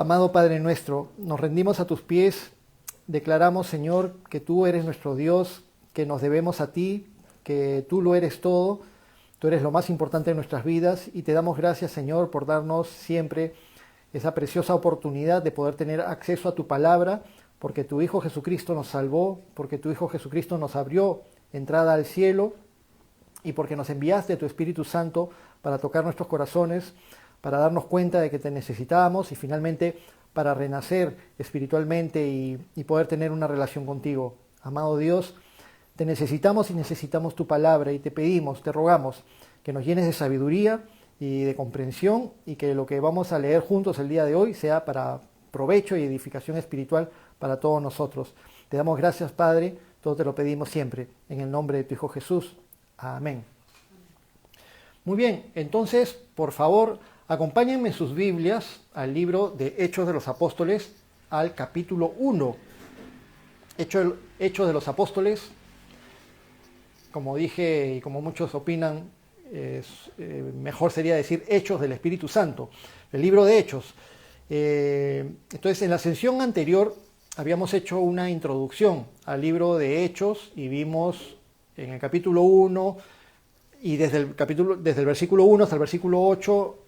Amado Padre nuestro, nos rendimos a tus pies, declaramos, Señor, que tú eres nuestro Dios, que nos debemos a ti, que tú lo eres todo, tú eres lo más importante en nuestras vidas y te damos gracias, Señor, por darnos siempre esa preciosa oportunidad de poder tener acceso a tu palabra, porque tu Hijo Jesucristo nos salvó, porque tu Hijo Jesucristo nos abrió entrada al cielo y porque nos enviaste tu Espíritu Santo para tocar nuestros corazones, para darnos cuenta de que te necesitábamos y finalmente para renacer espiritualmente y poder tener una relación contigo. Amado Dios, te necesitamos y necesitamos tu palabra y te pedimos, te rogamos que nos llenes de sabiduría y de comprensión y que lo que vamos a leer juntos el día de hoy sea para provecho y edificación espiritual para todos nosotros. Te damos gracias, Padre, todo te lo pedimos siempre, en el nombre de tu Hijo Jesús. Amén. Muy bien, entonces, por favor, acompáñenme sus Biblias al libro de Hechos de los Apóstoles, al capítulo 1. Hechos de los Apóstoles, como dije y como muchos opinan, mejor sería decir Hechos del Espíritu Santo, el libro de Hechos. Entonces, en la sesión anterior habíamos hecho una introducción al libro de Hechos y vimos en el capítulo 1 y desde el versículo 1 hasta el versículo 8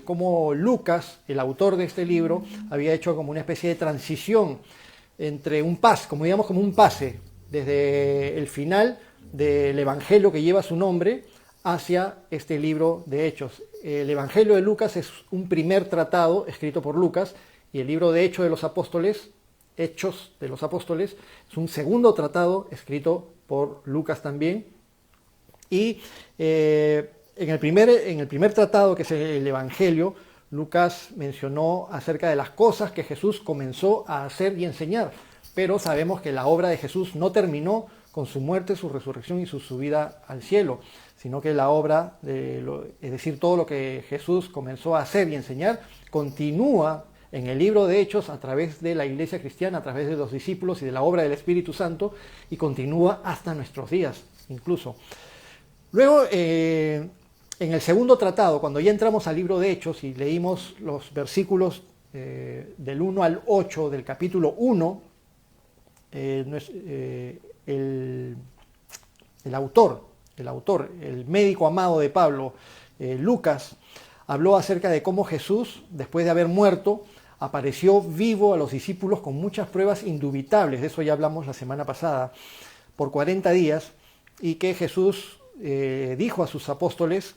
cómo Lucas, el autor de este libro, había hecho como una especie de transición entre un pase, como digamos como un pase, desde el final del Evangelio que lleva su nombre hacia este libro de Hechos. El Evangelio de Lucas es un primer tratado escrito por Lucas y el libro de Hechos de los Apóstoles, es un segundo tratado escrito por Lucas también. Y en el primer tratado, que es el Evangelio, Lucas mencionó acerca de las cosas que Jesús comenzó a hacer y enseñar, pero sabemos que la obra de Jesús no terminó con su muerte, su resurrección y su subida al cielo, sino que la obra, es decir, todo lo que Jesús comenzó a hacer y enseñar, continúa en el libro de Hechos a través de la iglesia cristiana, a través de los discípulos y de la obra del Espíritu Santo, y continúa hasta nuestros días incluso. Luego, en el segundo tratado, cuando ya entramos al libro de Hechos y leímos los versículos del 1 al 8 del capítulo 1, el autor, el médico amado de Pablo, Lucas, habló acerca de cómo Jesús, después de haber muerto, apareció vivo a los discípulos con muchas pruebas indubitables, de eso ya hablamos la semana pasada, por 40 días, y que Jesús dijo a sus apóstoles,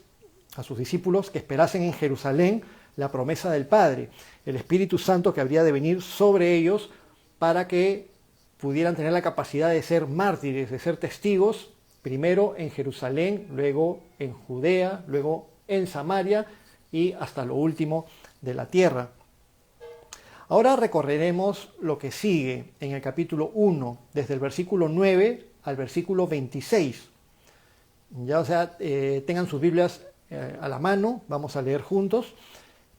a sus discípulos, que esperasen en Jerusalén la promesa del Padre, el Espíritu Santo que habría de venir sobre ellos para que pudieran tener la capacidad de ser mártires, de ser testigos, primero en Jerusalén, luego en Judea, luego en Samaria y hasta lo último de la tierra. Ahora recorreremos lo que sigue en el capítulo 1, desde el versículo 9 al versículo 26. Ya, o sea, tengan sus Biblias a la mano, vamos a leer juntos,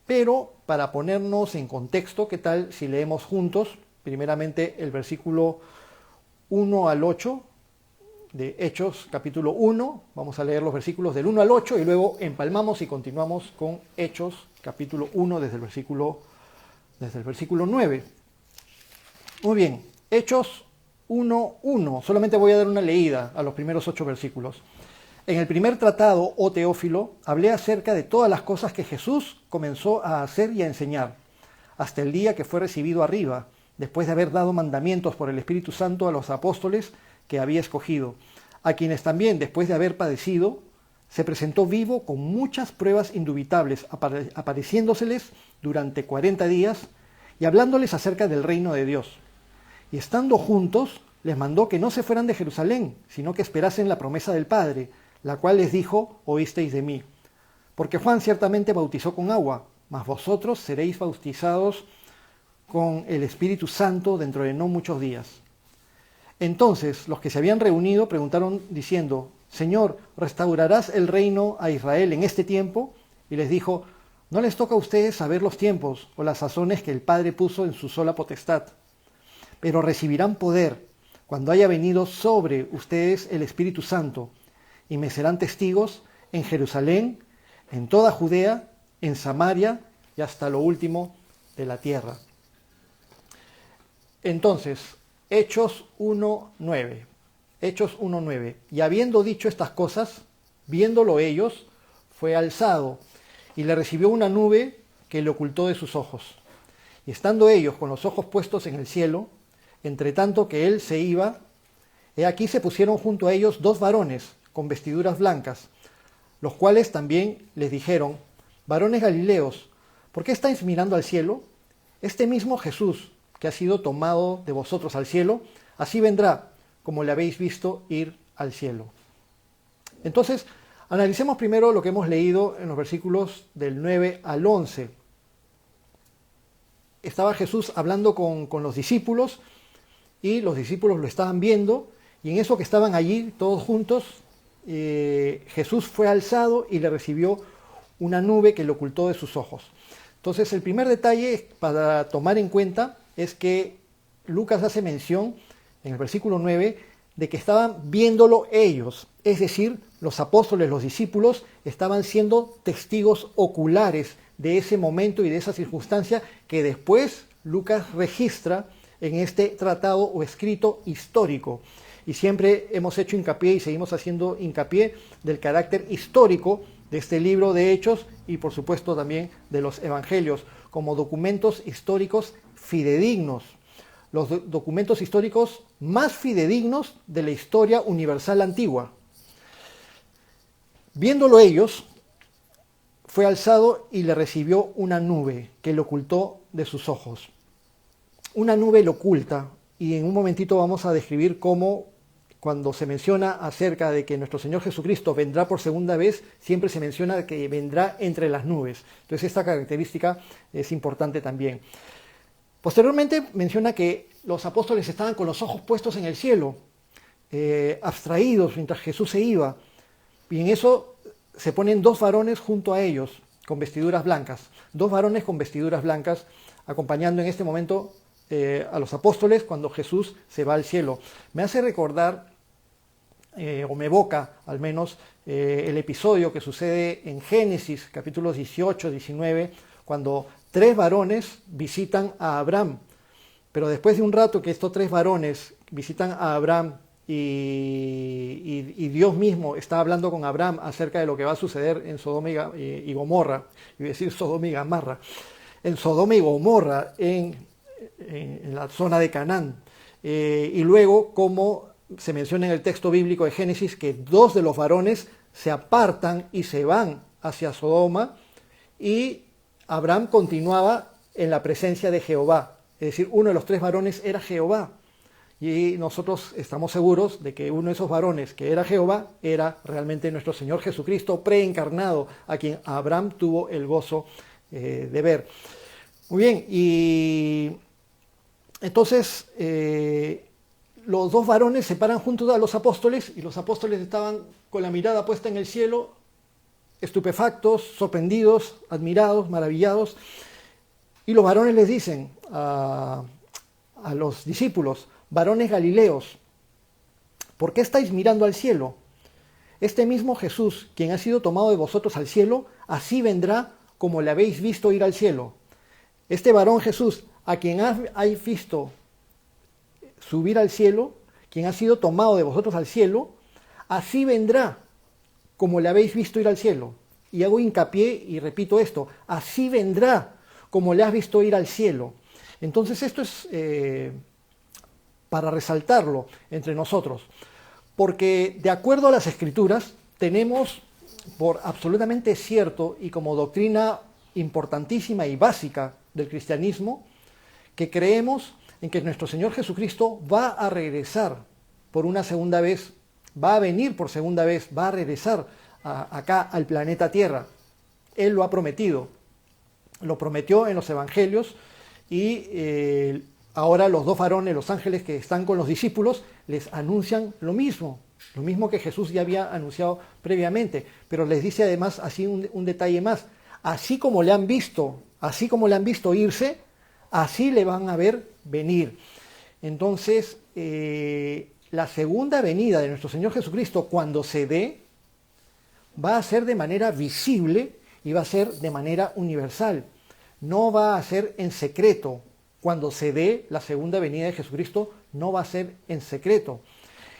pero para ponernos en contexto, ¿qué tal si leemos juntos? Primeramente el versículo 1 al 8 de Hechos, capítulo 1, vamos a leer los versículos del 1 al 8 y luego empalmamos y continuamos con Hechos, capítulo 1, desde el versículo 9. Muy bien, Hechos 1:1, solamente voy a dar una leída a los primeros 8 versículos. En el primer tratado, oh Teófilo, hablé acerca de todas las cosas que Jesús comenzó a hacer y a enseñar, hasta el día que fue recibido arriba, después de haber dado mandamientos por el Espíritu Santo a los apóstoles que había escogido, a quienes también, después de haber padecido, se presentó vivo con muchas pruebas indubitables, apareciéndoseles durante 40 días y hablándoles acerca del reino de Dios. Y estando juntos, les mandó que no se fueran de Jerusalén, sino que esperasen la promesa del Padre, la cual les dijo, oísteis de mí. Porque Juan ciertamente bautizó con agua, mas vosotros seréis bautizados con el Espíritu Santo dentro de no muchos días. Entonces los que se habían reunido preguntaron diciendo, Señor, ¿restaurarás el reino a Israel en este tiempo? Y les dijo, no les toca a ustedes saber los tiempos o las sazones que el Padre puso en su sola potestad, pero recibirán poder cuando haya venido sobre ustedes el Espíritu Santo, y me serán testigos en Jerusalén, en toda Judea, en Samaria y hasta lo último de la tierra. Entonces, Hechos 1:9. Hechos 1:9. Y habiendo dicho estas cosas, viéndolo ellos, fue alzado, y le recibió una nube que le ocultó de sus ojos. Y estando ellos con los ojos puestos en el cielo, entre tanto que él se iba, he aquí se pusieron junto a ellos dos varones con vestiduras blancas, los cuales también les dijeron: varones galileos, ¿por qué estáis mirando al cielo? Este mismo Jesús, que ha sido tomado de vosotros al cielo, así vendrá, como le habéis visto ir al cielo. Entonces, analicemos primero lo que hemos leído en los versículos del 9 al 11. Estaba Jesús hablando con los discípulos, y los discípulos lo estaban viendo, y en eso que estaban allí todos juntos, Jesús fue alzado y le recibió una nube que le ocultó de sus ojos. Entonces, el primer detalle para tomar en cuenta es que Lucas hace mención en el versículo 9 de que estaban viéndolo ellos, es decir, los apóstoles, los discípulos, estaban siendo testigos oculares de ese momento y de esa circunstancia que después Lucas registra en este tratado o escrito histórico. Y siempre hemos hecho hincapié y seguimos haciendo hincapié del carácter histórico de este libro de Hechos y por supuesto también de los Evangelios como documentos históricos fidedignos, los documentos históricos más fidedignos de la historia universal antigua. Viéndolo ellos, fue alzado y le recibió una nube que le ocultó de sus ojos. Una nube le oculta, y en un momentito vamos a describir cómo cuando se menciona acerca de que nuestro Señor Jesucristo vendrá por segunda vez, siempre se menciona que vendrá entre las nubes. Entonces esta característica es importante también. Posteriormente menciona que los apóstoles estaban con los ojos puestos en el cielo, abstraídos mientras Jesús se iba, y en eso se ponen dos varones junto a ellos con vestiduras blancas, dos varones con vestiduras blancas acompañando en este momento a los apóstoles cuando Jesús se va al cielo. Me hace recordar, o me evoca al menos, el episodio que sucede en Génesis, capítulos 18, 19, cuando tres varones visitan a Abraham. Pero después de un rato que estos tres varones visitan a Abraham y Dios mismo está hablando con Abraham acerca de lo que va a suceder en Sodoma y Gomorra, iba a decir Sodoma y Gamarra, en Sodoma y Gomorra, en la zona de Canaán, y luego como se menciona en el texto bíblico de Génesis que dos de los varones se apartan y se van hacia Sodoma y Abraham continuaba en la presencia de Jehová, es decir, uno de los tres varones era Jehová, y nosotros estamos seguros de que uno de esos varones que era Jehová era realmente nuestro Señor Jesucristo preencarnado, a quien Abraham tuvo el gozo de ver. Muy bien, y entonces los dos varones se paran junto a los apóstoles y los apóstoles estaban con la mirada puesta en el cielo, estupefactos, sorprendidos, admirados, maravillados, y los varones les dicen a los discípulos: varones galileos, ¿por qué estáis mirando al cielo? Este mismo Jesús, quien ha sido tomado de vosotros al cielo, así vendrá como le habéis visto ir al cielo. Este varón Jesús, a quien habéis visto subir al cielo, quien ha sido tomado de vosotros al cielo, así vendrá como le habéis visto ir al cielo. Y hago hincapié y repito esto: así vendrá como le has visto ir al cielo. Entonces esto es para resaltarlo entre nosotros, porque de acuerdo a las Escrituras tenemos por absolutamente cierto y como doctrina importantísima y básica del cristianismo, que creemos en que nuestro Señor Jesucristo va a regresar por una segunda vez, va a venir por segunda vez, va a regresar acá al planeta Tierra. Él lo ha prometido, lo prometió en los Evangelios y ahora los dos varones, los ángeles que están con los discípulos, les anuncian lo mismo que Jesús ya había anunciado previamente, pero les dice además así un detalle más: así como le han visto irse, así le van a ver venir. Entonces, la segunda venida de nuestro Señor Jesucristo, cuando se dé, va a ser de manera visible y va a ser de manera universal. No va a ser en secreto, cuando se dé la segunda venida de Jesucristo, no va a ser en secreto.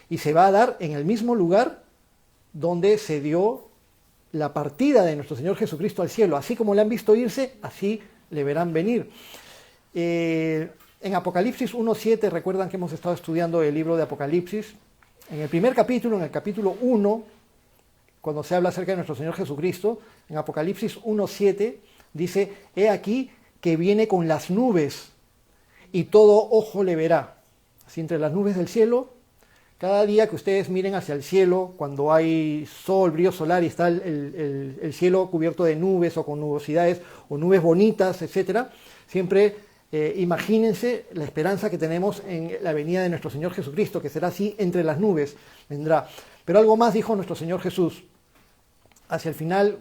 Y se va a dar en el mismo lugar donde se dio la partida de nuestro Señor Jesucristo al cielo. Así como le han visto irse, así le verán venir. En Apocalipsis 1:7, recuerdan que hemos estado estudiando el libro de Apocalipsis. En el primer capítulo, en el capítulo 1, cuando se habla acerca de nuestro Señor Jesucristo, en Apocalipsis 1:7 dice: he aquí que viene con las nubes y todo ojo le verá. Así, entre las nubes del cielo, cada día que ustedes miren hacia el cielo, cuando hay sol, brillo solar y está el cielo cubierto de nubes o con nubosidades o nubes bonitas, etcétera, siempre imagínense la esperanza que tenemos en la venida de nuestro Señor Jesucristo, que será así, entre las nubes vendrá. Pero algo más dijo nuestro Señor Jesús hacia el final,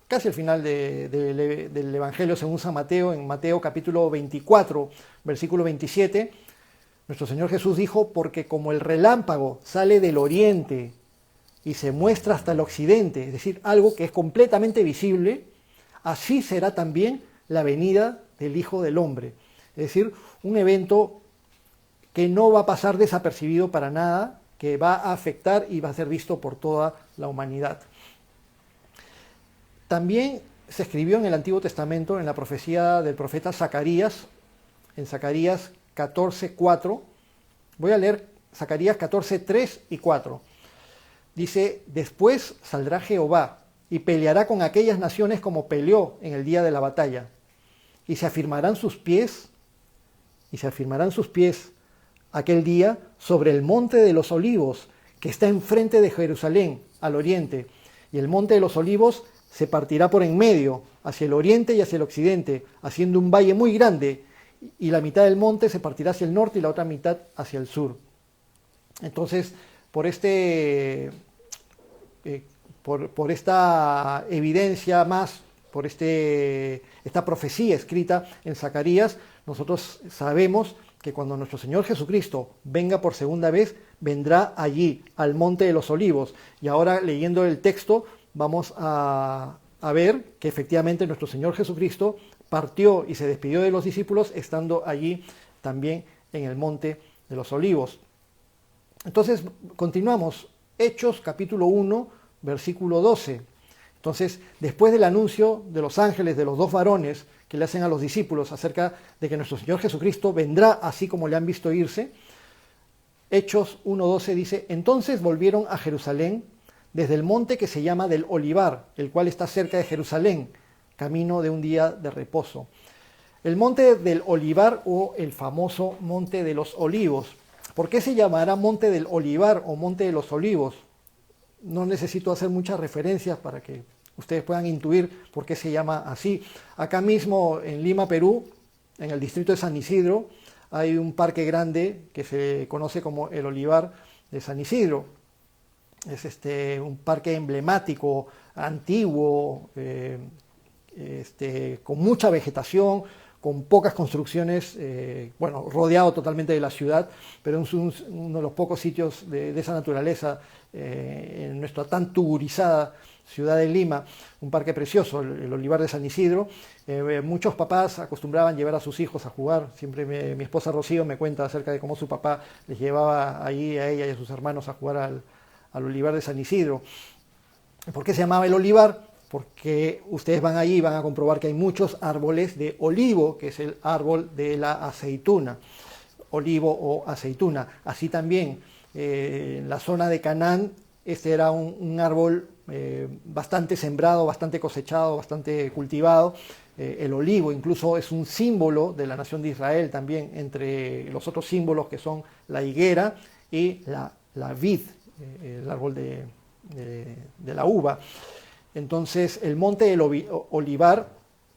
casi al final del Evangelio según San Mateo, en Mateo capítulo 24, versículo 27, nuestro Señor Jesús dijo: porque como el relámpago sale del oriente y se muestra hasta el occidente, es decir, algo que es completamente visible, así será también la venida del Hijo del Hombre. Es decir, un evento que no va a pasar desapercibido para nada, que va a afectar y va a ser visto por toda la humanidad. También se escribió en el Antiguo Testamento, en la profecía del profeta Zacarías, en Zacarías 14:4. Voy a leer Zacarías 14:3 y 4. Dice: después saldrá Jehová y peleará con aquellas naciones como peleó en el día de la batalla. Y se afirmarán sus pies aquel día sobre el monte de los olivos, que está enfrente de Jerusalén, al oriente. Y el monte de los olivos se partirá por en medio, hacia el oriente y hacia el occidente, haciendo un valle muy grande, y la mitad del monte se partirá hacia el norte y la otra mitad hacia el sur. Entonces, por esta evidencia más, por esta profecía escrita en Zacarías, nosotros sabemos que cuando nuestro Señor Jesucristo venga por segunda vez, vendrá allí, al monte de los olivos. Y ahora, leyendo el texto, vamos a ver que efectivamente nuestro Señor Jesucristo partió y se despidió de los discípulos estando allí también en el monte de los olivos. Entonces, continuamos. Hechos capítulo 1, versículo 12. Entonces, después del anuncio de los ángeles, de los dos varones que le hacen a los discípulos acerca de que nuestro Señor Jesucristo vendrá así como le han visto irse, Hechos 1:12 dice: entonces volvieron a Jerusalén desde el monte que se llama del Olivar, el cual está cerca de Jerusalén, camino de un día de reposo. El monte del Olivar, o el famoso monte de los olivos. ¿Por qué se llamará monte del Olivar o monte de los olivos? No necesito hacer muchas referencias para que ustedes puedan intuir por qué se llama así. Acá mismo en Lima, Perú, en el distrito de San Isidro, hay un parque grande que se conoce como el Olivar de San Isidro. Es un parque emblemático, antiguo, con mucha vegetación, con pocas construcciones, rodeado totalmente de la ciudad, pero es uno de los pocos sitios de esa naturaleza en nuestra tan tugurizada ciudad de Lima. Un parque precioso, el Olivar de San Isidro. Muchos papás acostumbraban llevar a sus hijos a jugar. Siempre mi esposa Rocío me cuenta acerca de cómo su papá les llevaba ahí a ella y a sus hermanos a jugar al Olivar de San Isidro. ¿Por qué se llamaba el Olivar? Porque ustedes van allí y van a comprobar que hay muchos árboles de olivo, que es el árbol de la aceituna, olivo o aceituna. Así también, en la zona de Canaán, este era un árbol bastante sembrado, bastante cosechado, bastante cultivado. El olivo incluso es un símbolo de la nación de Israel también, entre los otros símbolos que son la higuera y la vid, el árbol de la uva. Entonces, el monte del Olivar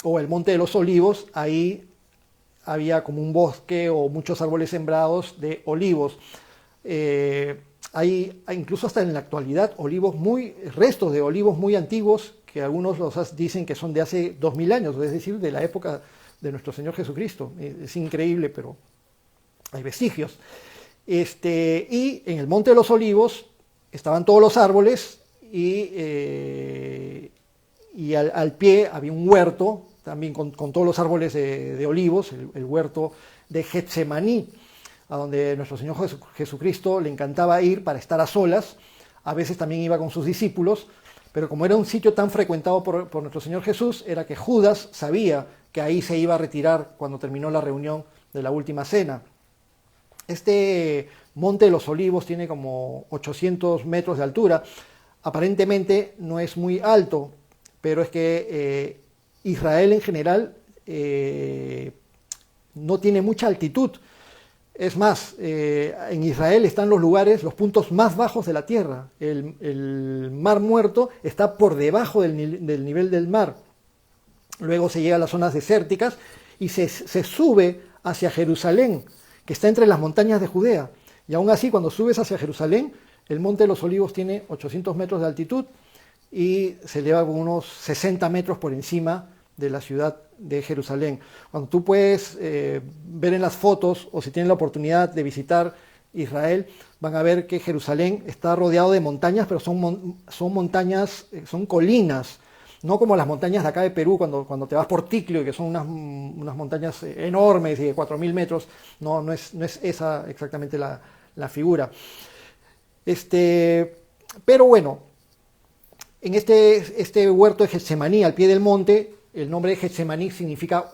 o el monte de los olivos, ahí había como un bosque o muchos árboles sembrados de olivos. Hay incluso hasta en la actualidad restos de olivos muy antiguos, que algunos dicen que son de hace 2000 años, es decir, de la época de nuestro Señor Jesucristo. Es increíble, pero hay vestigios. Y en el monte de los olivos estaban todos los árboles, y al pie había un huerto también con todos los árboles de olivos, el huerto de Getsemaní, a donde nuestro Señor Jesucristo le encantaba ir para estar a solas. A veces también iba con sus discípulos, pero como era un sitio tan frecuentado por nuestro Señor Jesús, era que Judas sabía que ahí se iba a retirar cuando terminó la reunión de la última cena. Este Monte de los Olivos tiene como 800 metros de altura. Aparentemente no es muy alto, pero es que Israel en general no tiene mucha altitud. Es más, en Israel están los puntos más bajos de la tierra. El Mar Muerto está por debajo del nivel del mar. Luego se llega a las zonas desérticas y se sube hacia Jerusalén, que está entre las montañas de Judea. Y aún así, cuando subes hacia Jerusalén, el Monte de los Olivos tiene 800 metros de altitud y se eleva unos 60 metros por encima de la ciudad de Jerusalén. Cuando tú puedes ver en las fotos, o si tienen la oportunidad de visitar Israel, van a ver que Jerusalén está rodeado de montañas, pero son montañas, son colinas, no como las montañas de acá de Perú, cuando te vas por Ticlio, que son unas montañas enormes y de 4.000 metros. No es esa exactamente la figura. Pero bueno, en este huerto de Getsemaní, al pie del monte, el nombre de Getsemaní significa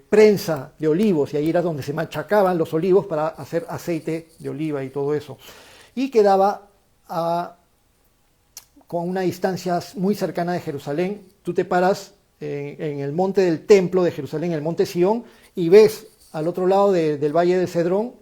prensa de olivos, y ahí era donde se machacaban los olivos para hacer aceite de oliva y todo eso. Y quedaba con una distancia muy cercana de Jerusalén. Tú te paras en el monte del templo de Jerusalén, el monte Sión, y ves al otro lado del valle del Cedrón,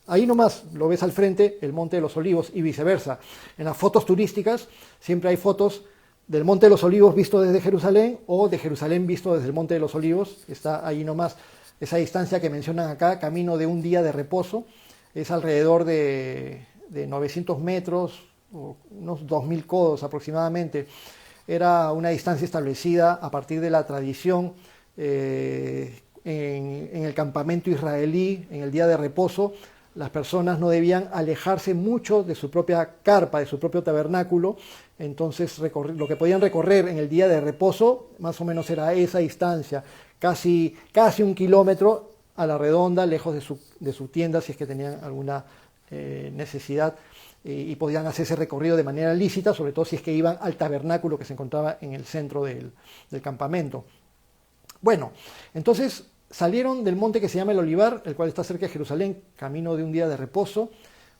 ahí nomás lo ves al frente, el monte de los Olivos, y viceversa. En las fotos turísticas siempre hay fotos del Monte de los Olivos visto desde Jerusalén o de Jerusalén visto desde el Monte de los Olivos. Está ahí nomás esa distancia que mencionan acá, camino de un día de reposo. Es alrededor de 900 metros, o unos 2.000 codos aproximadamente. Era una distancia establecida a partir de la tradición en el campamento israelí, en el día de reposo. Las personas no debían alejarse mucho de su propia carpa, de su propio tabernáculo. Entonces lo que podían recorrer en el día de reposo más o menos era esa distancia, casi 1 kilómetro a la redonda, lejos de su tienda, si es que tenían alguna necesidad, y podían hacer ese recorrido de manera lícita, sobre todo si es que iban al tabernáculo que se encontraba en el centro del campamento. Bueno, entonces salieron del monte que se llama el Olivar, el cual está cerca de Jerusalén, camino de un día de reposo,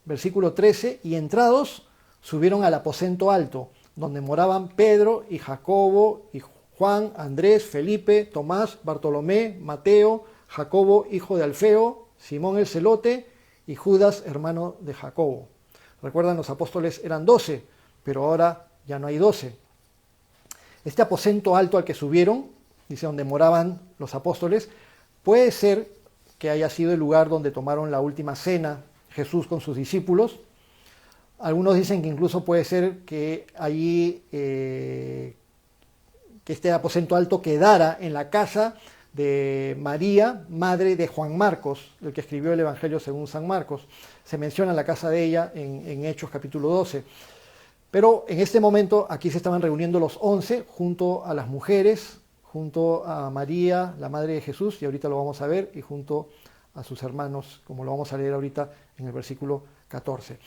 versículo 13, y entrados subieron al aposento alto, donde moraban Pedro y Jacobo y Juan, Andrés, Felipe, Tomás, Bartolomé, Mateo, Jacobo, hijo de Alfeo, Simón el Celote y Judas, hermano de Jacobo. Recuerdan, los apóstoles eran 12, pero ahora ya no hay 12. Este aposento alto al que subieron, dice, donde moraban los apóstoles, puede ser que haya sido el lugar donde tomaron la última cena Jesús con sus discípulos. Algunos dicen que incluso puede ser que allí, que este aposento alto quedara en la casa de María, madre de Juan Marcos, el que escribió el Evangelio según San Marcos. Se menciona la casa de ella en Hechos capítulo 12. Pero en este momento aquí se estaban reuniendo los 11 junto a las mujeres, junto a María, la madre de Jesús, y ahorita lo vamos a ver, y junto a sus hermanos, como lo vamos a leer ahorita en el versículo 14.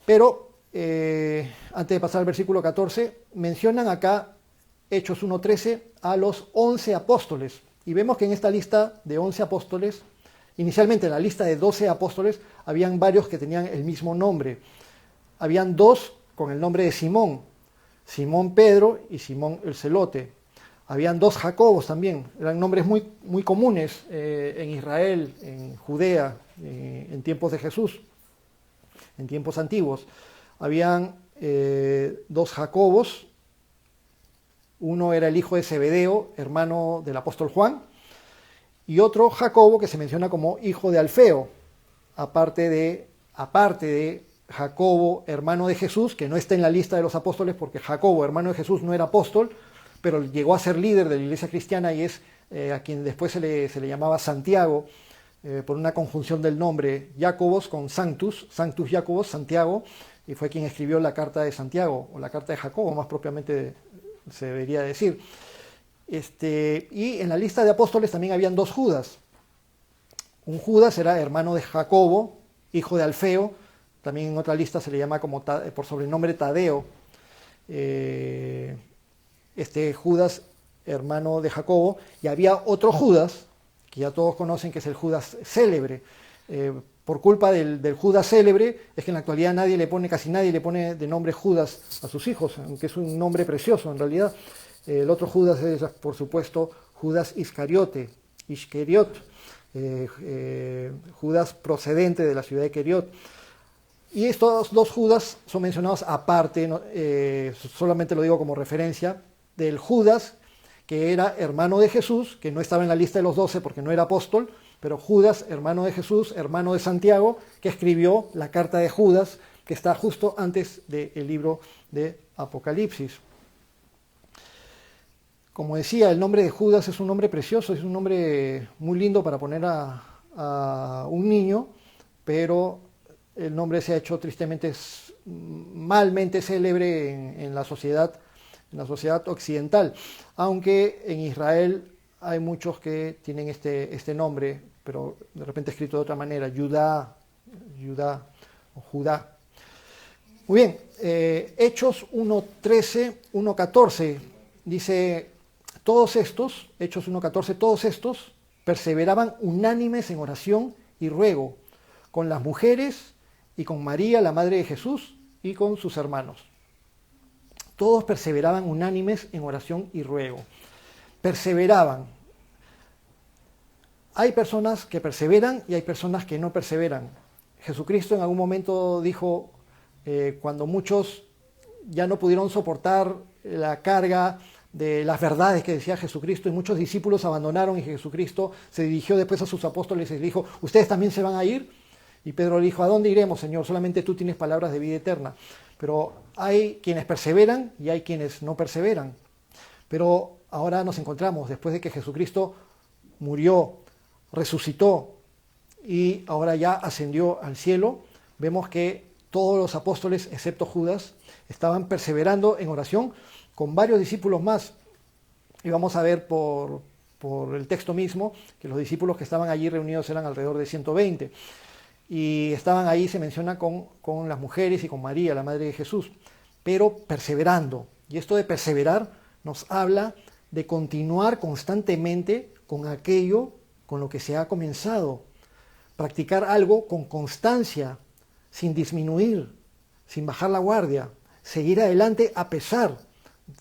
Pero antes de pasar al versículo 14, mencionan acá Hechos 1.13 a los 11 apóstoles. Y vemos que en esta lista de 11 apóstoles, inicialmente en la lista de 12 apóstoles, habían varios que tenían el mismo nombre. Habían 2 con el nombre de Simón, Simón Pedro y Simón el Celote. Habían 2 Jacobos también, eran nombres muy, muy comunes en Israel, en Judea, en tiempos de Jesús, en tiempos antiguos. Habían 2 Jacobos, uno era el hijo de Zebedeo, hermano del apóstol Juan, y otro Jacobo que se menciona como hijo de Alfeo, aparte de Jacobo, hermano de Jesús, que no está en la lista de los apóstoles porque Jacobo, hermano de Jesús, no era apóstol, pero llegó a ser líder de la iglesia cristiana y es a quien después se le llamaba Santiago, por una conjunción del nombre Jacobos con Sanctus Jacobos, Santiago, y fue quien escribió la carta de Santiago, o la carta de Jacobo más propiamente se debería decir. Y en la lista de apóstoles también habían dos Judas. Un Judas era hermano de Jacobo, hijo de Alfeo, también en otra lista se le llama por sobrenombre Tadeo. Judas, hermano de Jacobo, y había otro Judas, que ya todos conocen, que es el Judas célebre. Por culpa del Judas célebre, es que en la actualidad casi nadie le pone de nombre Judas a sus hijos, aunque es un nombre precioso en realidad. El otro Judas es, por supuesto, Judas Iscariot, Judas procedente de la ciudad de Queriot. Y estos dos Judas son mencionados aparte, solamente lo digo como referencia, del Judas que era hermano de Jesús, que no estaba en la lista de los 12 porque no era apóstol, pero Judas, hermano de Jesús, hermano de Santiago, que escribió la carta de Judas, que está justo antes del libro de Apocalipsis. Como decía, el nombre de Judas es un nombre precioso, es un nombre muy lindo para poner a un niño, pero el nombre se ha hecho tristemente, malmente célebre en la sociedad occidental, aunque en Israel hay muchos que tienen este nombre, pero de repente escrito de otra manera, Judá o Judá. Muy bien, Hechos 1:13, 1:14, dice, Hechos 1:14, todos estos perseveraban unánimes en oración y ruego, con las mujeres y con María, la madre de Jesús, y con sus hermanos. Todos perseveraban unánimes en oración y ruego. Perseveraban. Hay personas que perseveran y hay personas que no perseveran. Jesucristo en algún momento dijo, cuando muchos ya no pudieron soportar la carga de las verdades que decía Jesucristo y muchos discípulos abandonaron y Jesucristo se dirigió después a sus apóstoles y les dijo, ¿ustedes también se van a ir? Y Pedro le dijo, ¿a dónde iremos, Señor? Solamente tú tienes palabras de vida eterna. Pero hay quienes perseveran y hay quienes no perseveran. Pero ahora nos encontramos, después de que Jesucristo murió, resucitó y ahora ya ascendió al cielo, vemos que todos los apóstoles, excepto Judas, estaban perseverando en oración con varios discípulos más. Y vamos a ver por el texto mismo que los discípulos que estaban allí reunidos eran alrededor de 120. Y estaban ahí, se menciona, con las mujeres y con María, la madre de Jesús, pero perseverando. Y esto de perseverar nos habla de continuar constantemente con aquello con lo que se ha comenzado. Practicar algo con constancia, sin disminuir, sin bajar la guardia. Seguir adelante a pesar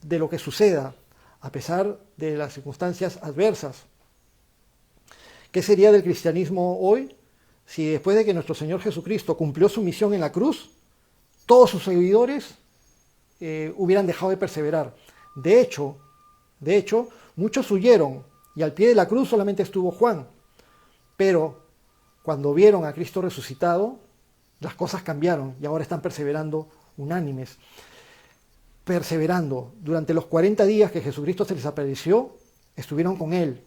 de lo que suceda, a pesar de las circunstancias adversas. ¿Qué sería del cristianismo hoy? Si después de que nuestro Señor Jesucristo cumplió su misión en la cruz, todos sus seguidores hubieran dejado de perseverar. De hecho, muchos huyeron y al pie de la cruz solamente estuvo Juan. Pero cuando vieron a Cristo resucitado, las cosas cambiaron y ahora están perseverando unánimes. Perseverando. Durante los 40 días que Jesucristo se les apareció, estuvieron con Él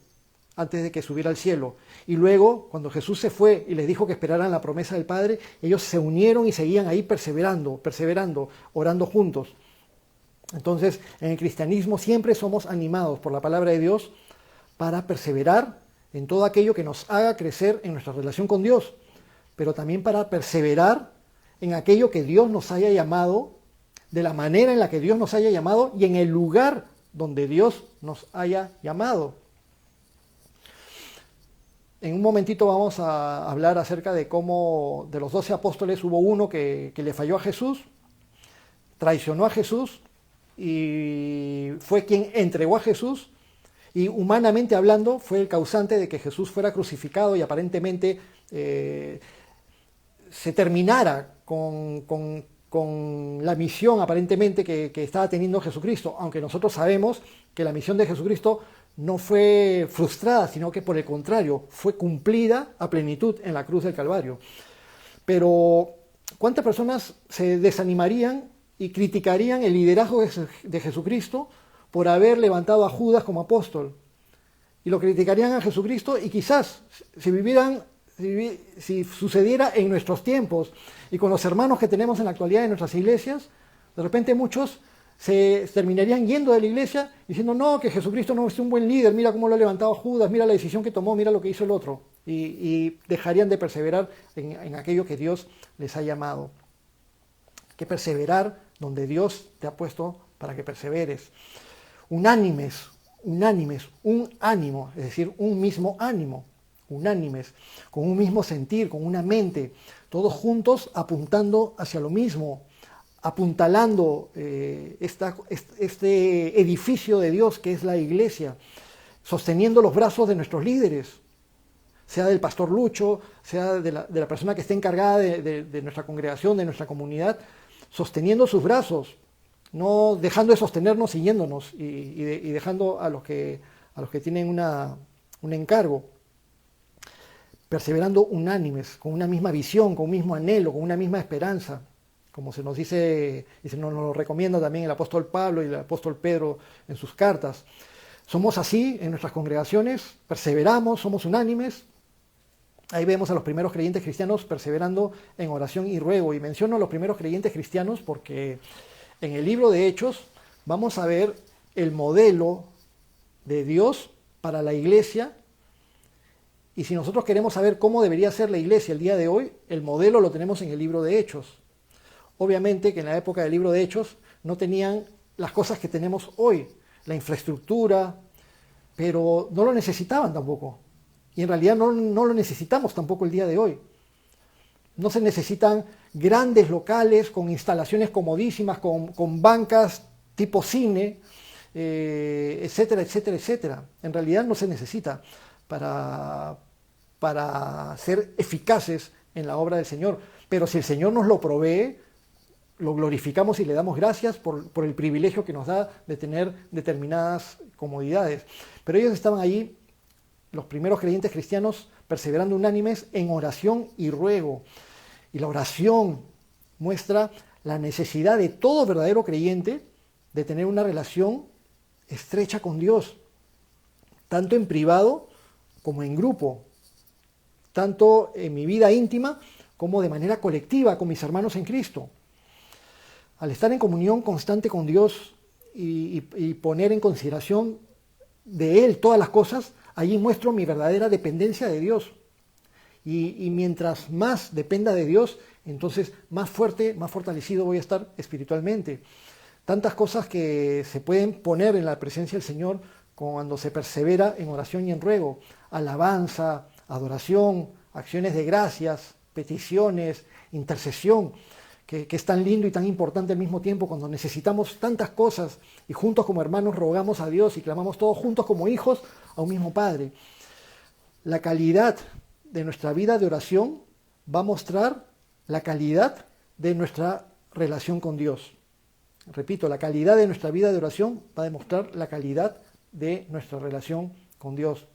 antes de que subiera al cielo. Y luego, cuando Jesús se fue y les dijo que esperaran la promesa del Padre, ellos se unieron y seguían ahí perseverando, orando juntos. Entonces, en el cristianismo siempre somos animados por la palabra de Dios para perseverar en todo aquello que nos haga crecer en nuestra relación con Dios, pero también para perseverar en aquello que Dios nos haya llamado, de la manera en la que Dios nos haya llamado y en el lugar donde Dios nos haya llamado. En un momentito vamos a hablar acerca de cómo de los 12 apóstoles hubo uno que le falló a Jesús, traicionó a Jesús y fue quien entregó a Jesús y humanamente hablando fue el causante de que Jesús fuera crucificado y aparentemente se terminara con la misión aparentemente que estaba teniendo Jesucristo, aunque nosotros sabemos que la misión de Jesucristo no fue frustrada, sino que por el contrario, fue cumplida a plenitud en la cruz del Calvario. Pero, ¿cuántas personas se desanimarían y criticarían el liderazgo de Jesucristo por haber levantado a Judas como apóstol? Y lo criticarían a Jesucristo y quizás, si sucediera en nuestros tiempos y con los hermanos que tenemos en la actualidad en nuestras iglesias, de repente muchos se terminarían yendo de la iglesia diciendo, no, que Jesucristo no es un buen líder, mira cómo lo ha levantado Judas, mira la decisión que tomó, mira lo que hizo el otro. Y dejarían de perseverar en aquello que Dios les ha llamado. Hay que perseverar donde Dios te ha puesto para que perseveres. Unánimes, un ánimo, es decir, un mismo ánimo, unánimes, con un mismo sentir, con una mente, todos juntos apuntando hacia lo mismo, apuntalando este edificio de Dios que es la iglesia, sosteniendo los brazos de nuestros líderes, sea del pastor Lucho, sea de la persona que esté encargada de nuestra congregación, de nuestra comunidad, sosteniendo sus brazos, no dejando de sostenernos, siguiéndonos y dejando a los que tienen un encargo, perseverando unánimes, con una misma visión, con un mismo anhelo, con una misma esperanza, como se nos dice y se nos lo recomienda también el apóstol Pablo y el apóstol Pedro en sus cartas. Somos así en nuestras congregaciones, perseveramos, somos unánimes. Ahí vemos a los primeros creyentes cristianos perseverando en oración y ruego. Y menciono a los primeros creyentes cristianos porque en el libro de Hechos vamos a ver el modelo de Dios para la iglesia. Y si nosotros queremos saber cómo debería ser la iglesia el día de hoy, el modelo lo tenemos en el libro de Hechos. Obviamente que en la época del libro de Hechos no tenían las cosas que tenemos hoy, la infraestructura, pero no lo necesitaban tampoco. Y en realidad no lo necesitamos tampoco el día de hoy. No se necesitan grandes locales con instalaciones comodísimas, con bancas tipo cine, etcétera, etcétera, etcétera. En realidad no se necesita para ser eficaces en la obra del Señor. Pero si el Señor nos lo provee, lo glorificamos y le damos gracias por el privilegio que nos da de tener determinadas comodidades. Pero ellos estaban allí, los primeros creyentes cristianos, perseverando unánimes en oración y ruego. Y la oración muestra la necesidad de todo verdadero creyente de tener una relación estrecha con Dios, tanto en privado como en grupo, tanto en mi vida íntima como de manera colectiva con mis hermanos en Cristo. Al estar en comunión constante con Dios y poner en consideración de Él todas las cosas, allí muestro mi verdadera dependencia de Dios. Y mientras más dependa de Dios, entonces más fuerte, más fortalecido voy a estar espiritualmente. Tantas cosas que se pueden poner en la presencia del Señor cuando se persevera en oración y en ruego. Alabanza, adoración, acciones de gracias, peticiones, intercesión, que es tan lindo y tan importante al mismo tiempo cuando necesitamos tantas cosas y juntos como hermanos rogamos a Dios y clamamos todos juntos como hijos a un mismo Padre. La calidad de nuestra vida de oración va a mostrar la calidad de nuestra relación con Dios. Repito, la calidad de nuestra vida de oración va a demostrar la calidad de nuestra relación con Dios.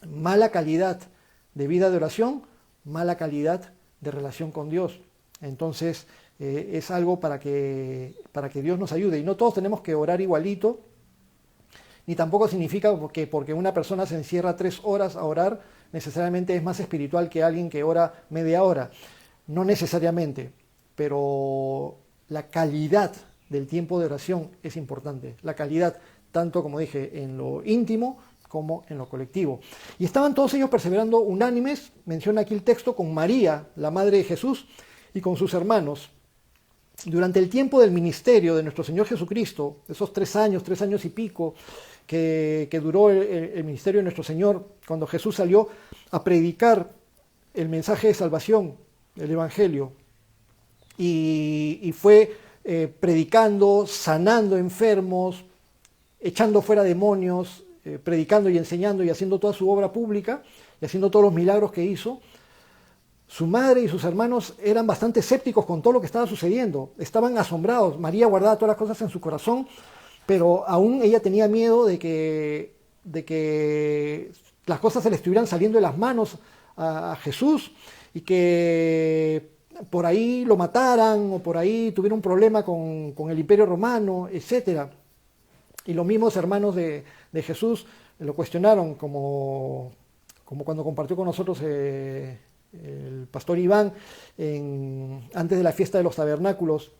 Mala calidad de vida de oración, mala calidad de relación con Dios. Entonces es algo para que Dios nos ayude. Y no todos tenemos que orar igualito, ni tampoco significa que porque una persona se encierra 3 horas a orar, necesariamente es más espiritual que alguien que ora media hora. No necesariamente, pero la calidad del tiempo de oración es importante. La calidad, tanto como dije, en lo íntimo como en lo colectivo. Y estaban todos ellos perseverando unánimes, menciona aquí el texto, con María, la madre de Jesús, y con sus hermanos. Durante el tiempo del ministerio de nuestro Señor Jesucristo, esos 3 años y pico que duró el ministerio de nuestro Señor, cuando Jesús salió a predicar el mensaje de salvación, el Evangelio, y fue predicando, sanando enfermos, echando fuera demonios, predicando y enseñando y haciendo toda su obra pública y haciendo todos los milagros que hizo. Su madre y sus hermanos eran bastante escépticos con todo lo que estaba sucediendo. Estaban asombrados. María guardaba todas las cosas en su corazón, pero aún ella tenía miedo de que las cosas se le estuvieran saliendo de las manos a Jesús y que por ahí lo mataran o por ahí tuviera un problema con el Imperio Romano, etc. Y los mismos hermanos de Jesús lo cuestionaron, como cuando compartió con nosotros el pastor Iván antes de la fiesta de los tabernáculos,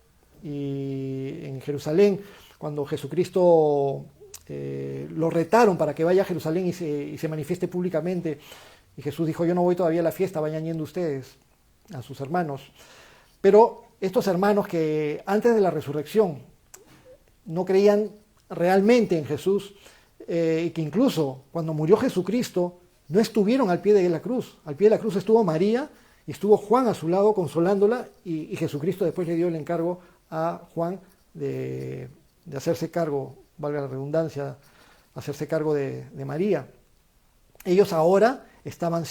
y en Jerusalén, cuando Jesucristo lo retaron para que vaya a Jerusalén y se manifieste públicamente, y Jesús dijo: yo no voy todavía a la fiesta, vayan yendo ustedes, a sus hermanos. Pero estos hermanos que antes de la resurrección no creían realmente en Jesús, y que incluso cuando murió Jesucristo no estuvieron al pie de la cruz. Al pie de la cruz estuvo María y estuvo Juan a su lado consolándola, y Jesucristo después le dio el encargo a Juan de hacerse cargo, valga la redundancia, hacerse cargo de María. Ellos ahora estaban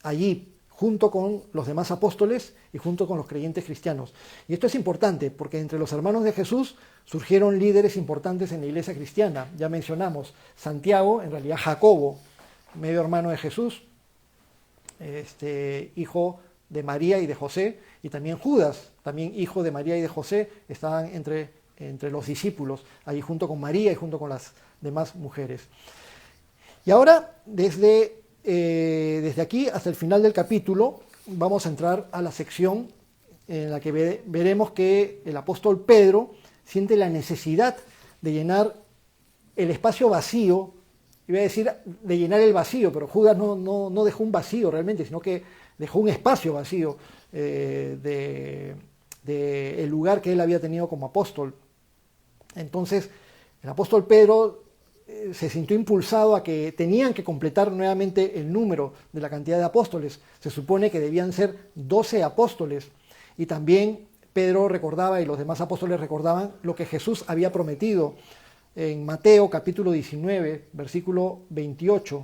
allí junto con los demás apóstoles y junto con los creyentes cristianos. Y esto es importante porque entre los hermanos de Jesús surgieron líderes importantes en la iglesia cristiana. Ya mencionamos Santiago, en realidad Jacobo, medio hermano de Jesús, hijo de María y de José, y también Judas, también hijo de María y de José, estaban entre los discípulos, allí junto con María y junto con las demás mujeres. Y ahora, desde aquí hasta el final del capítulo, vamos a entrar a la sección en la que veremos que el apóstol Pedro siente la necesidad de llenar el espacio vacío. Iba a decir de llenar el vacío, pero Judas no dejó un vacío realmente, sino que dejó un espacio vacío del lugar que él había tenido como apóstol. Entonces, el apóstol Pedro se sintió impulsado a que tenían que completar nuevamente el número de la cantidad de apóstoles. Se supone que debían ser 12 apóstoles. Y también Pedro recordaba, y los demás apóstoles recordaban, lo que Jesús había prometido en Mateo capítulo 19, versículo 28.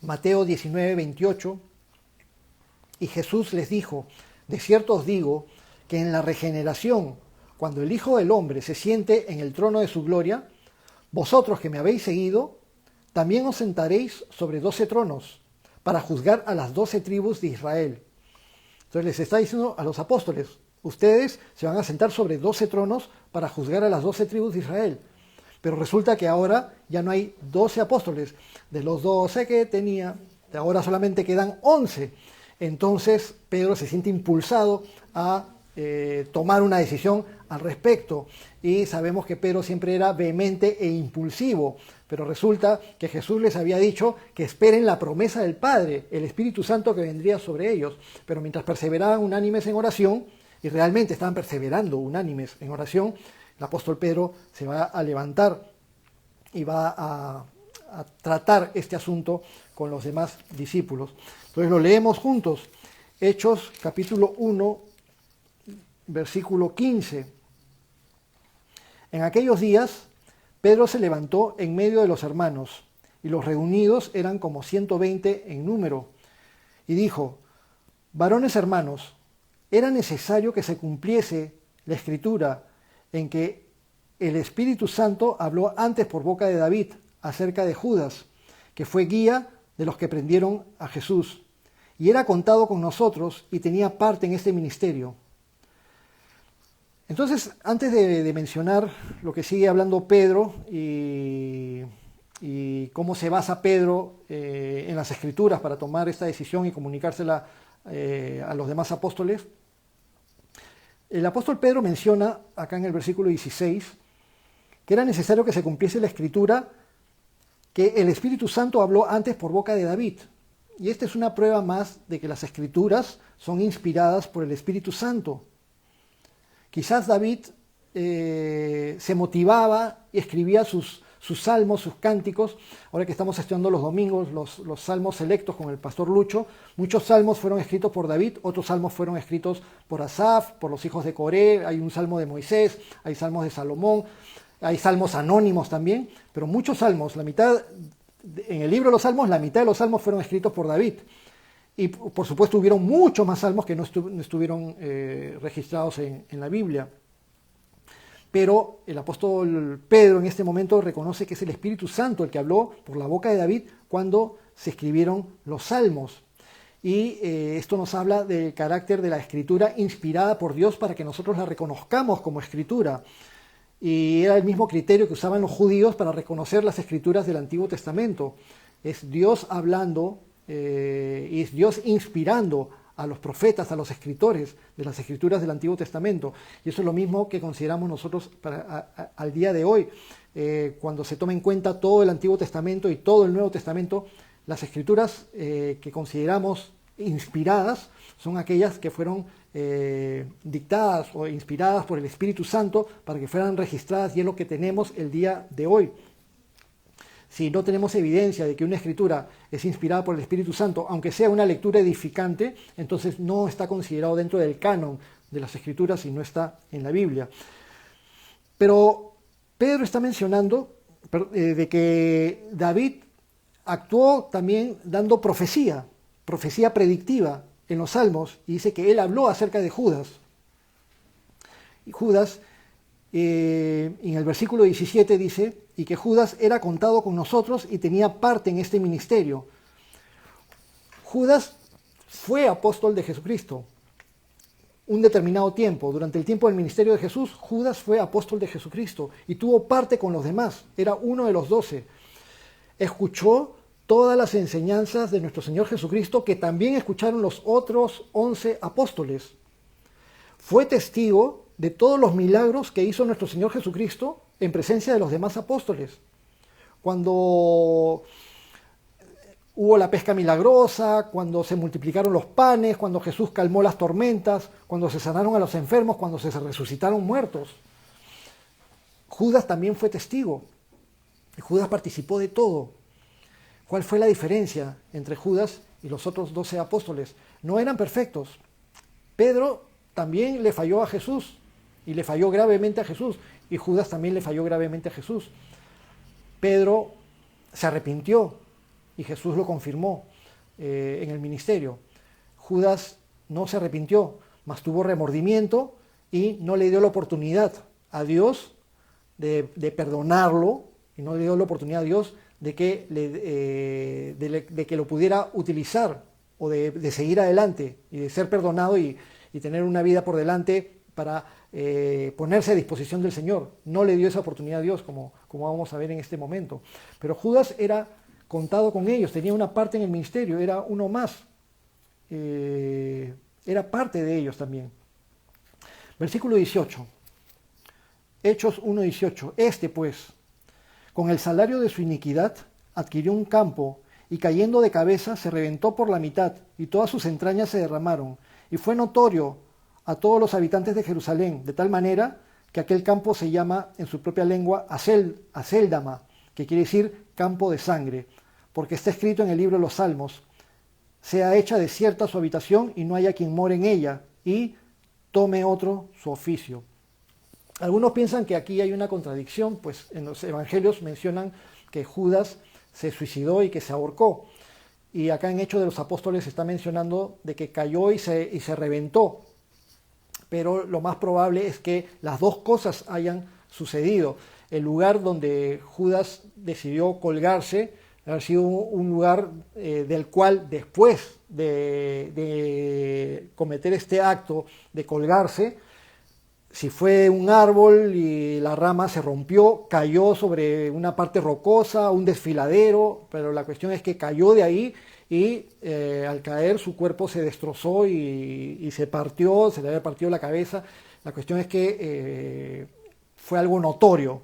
Mateo 19, 28. Y Jesús les dijo: de cierto os digo que en la regeneración, cuando el Hijo del Hombre se siente en el trono de su gloria, vosotros que me habéis seguido, también os sentaréis sobre 12 tronos, para juzgar a las 12 tribus de Israel. Entonces les está diciendo a los apóstoles: ustedes se van a sentar sobre 12 tronos para juzgar a las 12 tribus de Israel. Pero resulta que ahora ya no hay 12 apóstoles. De los 12 que tenía, ahora solamente quedan 11. Entonces Pedro se siente impulsado a tomar una decisión al respecto, y sabemos que Pedro siempre era vehemente e impulsivo, pero resulta que Jesús les había dicho que esperen la promesa del Padre, el Espíritu Santo que vendría sobre ellos. Pero mientras perseveraban unánimes en oración, y realmente estaban perseverando unánimes en oración, el apóstol Pedro se va a levantar y va a tratar este asunto con los demás discípulos. Entonces lo leemos juntos. Hechos capítulo 1, versículo 15. En aquellos días, Pedro se levantó en medio de los hermanos, y los reunidos eran como 120 en número, y dijo: varones hermanos, era necesario que se cumpliese la escritura en que el Espíritu Santo habló antes por boca de David acerca de Judas, que fue guía de los que prendieron a Jesús, y era contado con nosotros y tenía parte en este ministerio. Entonces, antes de mencionar lo que sigue hablando Pedro y cómo se basa Pedro en las Escrituras para tomar esta decisión y comunicársela a los demás apóstoles, el apóstol Pedro menciona acá en el versículo 16 que era necesario que se cumpliese la Escritura que el Espíritu Santo habló antes por boca de David. Y esta es una prueba más de que las Escrituras son inspiradas por el Espíritu Santo. Quizás David se motivaba y escribía sus salmos, sus cánticos. Ahora que estamos estudiando los domingos los salmos selectos con el pastor Lucho, muchos salmos fueron escritos por David, otros salmos fueron escritos por Asaf, por los hijos de Coré, hay un salmo de Moisés, hay salmos de Salomón, hay salmos anónimos también, pero muchos salmos, en el libro de los salmos, la mitad de los salmos fueron escritos por David. Y por supuesto hubieron muchos más salmos que no estuvieron registrados en la Biblia. Pero el apóstol Pedro en este momento reconoce que es el Espíritu Santo el que habló por la boca de David cuando se escribieron los salmos. Y esto nos habla del carácter de la Escritura inspirada por Dios para que nosotros la reconozcamos como Escritura. Y era el mismo criterio que usaban los judíos para reconocer las Escrituras del Antiguo Testamento. Es Dios hablando y Dios inspirando a los profetas, a los escritores de las escrituras del Antiguo Testamento. Y eso es lo mismo que consideramos nosotros al día de hoy. Cuando se toma en cuenta todo el Antiguo Testamento y todo el Nuevo Testamento, las escrituras que consideramos inspiradas son aquellas que fueron dictadas o inspiradas por el Espíritu Santo para que fueran registradas, y es lo que tenemos el día de hoy. Si no tenemos evidencia de que una escritura es inspirada por el Espíritu Santo, aunque sea una lectura edificante, entonces no está considerado dentro del canon de las escrituras y no está en la Biblia. Pero Pedro está mencionando de que David actuó también dando profecía predictiva en los Salmos, y dice que él habló acerca de Judas. Y Judas, en el versículo 17 dice, y que Judas era contado con nosotros y tenía parte en este ministerio. Judas fue apóstol de Jesucristo un determinado tiempo. Durante el tiempo del ministerio de Jesús, Judas fue apóstol de Jesucristo y tuvo parte con los demás. Era uno de los 12. Escuchó todas las enseñanzas de nuestro Señor Jesucristo, que también escucharon los otros 11 apóstoles. Fue testigo de todos los milagros que hizo nuestro Señor Jesucristo en presencia de los demás apóstoles. Cuando hubo la pesca milagrosa, cuando se multiplicaron los panes, cuando Jesús calmó las tormentas, cuando se sanaron a los enfermos, cuando se resucitaron muertos. Judas también fue testigo. Judas participó de todo. ¿Cuál fue la diferencia entre Judas y los otros 12 apóstoles? No eran perfectos. Pedro también le falló a Jesús y le falló gravemente a Jesús, y Judas también le falló gravemente a Jesús. Pedro se arrepintió y Jesús lo confirmó en el ministerio. Judas no se arrepintió, mas tuvo remordimiento y no le dio la oportunidad a Dios de perdonarlo, y no le dio la oportunidad a Dios de que lo pudiera utilizar o de seguir adelante y de ser perdonado y tener una vida por delante para ponerse a disposición del Señor. No le dio esa oportunidad a Dios, como vamos a ver en este momento. Pero Judas era contado con ellos, tenía una parte en el ministerio, era uno más, era parte de ellos también. Versículo 18, Hechos 1:18. Este pues, con el salario de su iniquidad, adquirió un campo, y cayendo de cabeza se reventó por la mitad, y todas sus entrañas se derramaron, y fue notorio a todos los habitantes de Jerusalén, de tal manera que aquel campo se llama en su propia lengua Acéldama, que quiere decir campo de sangre, porque está escrito en el libro de los Salmos: sea hecha desierta su habitación y no haya quien more en ella, y tome otro su oficio. Algunos piensan que aquí hay una contradicción, pues en los evangelios mencionan que Judas se suicidó y que se ahorcó, y acá en Hechos de los Apóstoles se está mencionando de que cayó y se reventó. Pero lo más probable es que las dos cosas hayan sucedido. El lugar donde Judas decidió colgarse ha sido un lugar del cual, después de cometer este acto de colgarse, si fue un árbol y la rama se rompió, cayó sobre una parte rocosa, un desfiladero, pero la cuestión es que cayó de ahí y al caer su cuerpo se destrozó y se partió, se le había partido la cabeza. La cuestión es que fue algo notorio,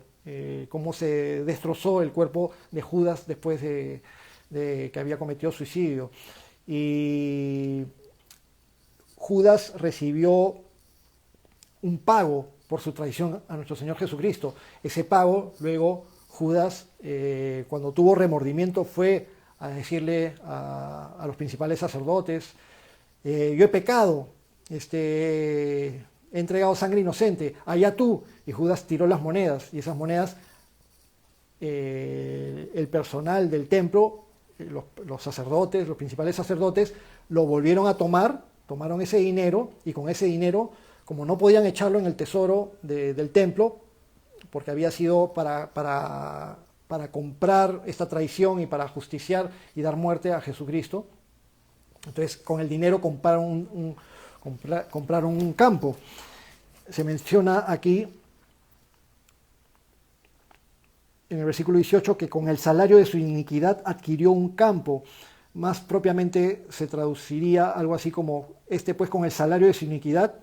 cómo se destrozó el cuerpo de Judas después de que había cometido suicidio. Y Judas recibió un pago por su traición a nuestro Señor Jesucristo. Ese pago, luego Judas, cuando tuvo remordimiento, fue a decirle a los principales sacerdotes: yo he pecado, he entregado sangre inocente, allá tú. Y Judas tiró las monedas, y esas monedas, el personal del templo, los sacerdotes, los principales sacerdotes, lo volvieron a tomar, tomaron ese dinero, y con ese dinero, como no podían echarlo en el tesoro del templo, porque había sido para comprar esta traición y para justiciar y dar muerte a Jesucristo, entonces con el dinero compraron un campo. Se menciona aquí en el versículo 18 que con el salario de su iniquidad adquirió un campo. más propiamente se traduciría algo así como, pues con el salario de su iniquidad,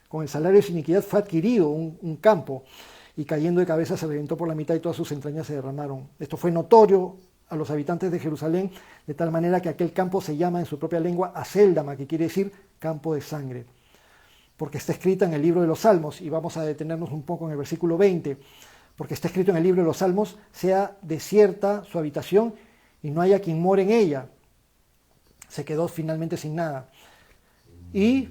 fue adquirido un campo, y cayendo de cabeza se reventó por la mitad y todas sus entrañas se derramaron. Esto fue notorio a los habitantes de Jerusalén, de tal manera que aquel campo se llama en su propia lengua Acéldama, que quiere decir campo de sangre, porque está escrita en el libro de los Salmos, y vamos a detenernos un poco en el versículo 20, porque está escrito en el libro de los Salmos: sea desierta su habitación y no haya quien more en ella. Se quedó finalmente sin nada. Y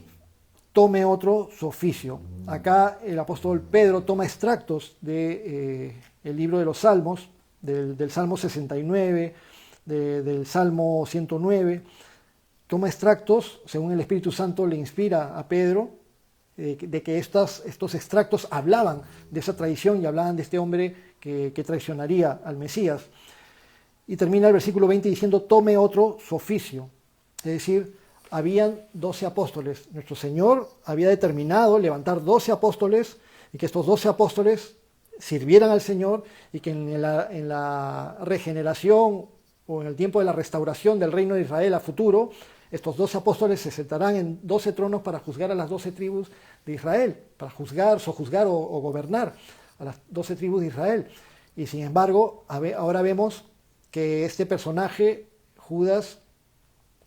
tome otro su oficio. Acá el apóstol Pedro toma extractos del libro de los Salmos, del Salmo 69, del Salmo 109. Toma extractos, según el Espíritu Santo le inspira a Pedro, de que estos extractos hablaban de esa traición y hablaban de este hombre que traicionaría al Mesías. Y termina el versículo 20 diciendo: tome otro su oficio. Es decir, habían 12 apóstoles. Nuestro Señor había determinado levantar 12 apóstoles, y que estos 12 apóstoles sirvieran al Señor, y que en la regeneración o en el tiempo de la restauración del reino de Israel a futuro, estos 12 apóstoles se sentarán en 12 tronos para juzgar a las 12 tribus de Israel, para juzgar, sojuzgar o gobernar a las 12 tribus de Israel. Y sin embargo, ahora vemos que este personaje, Judas,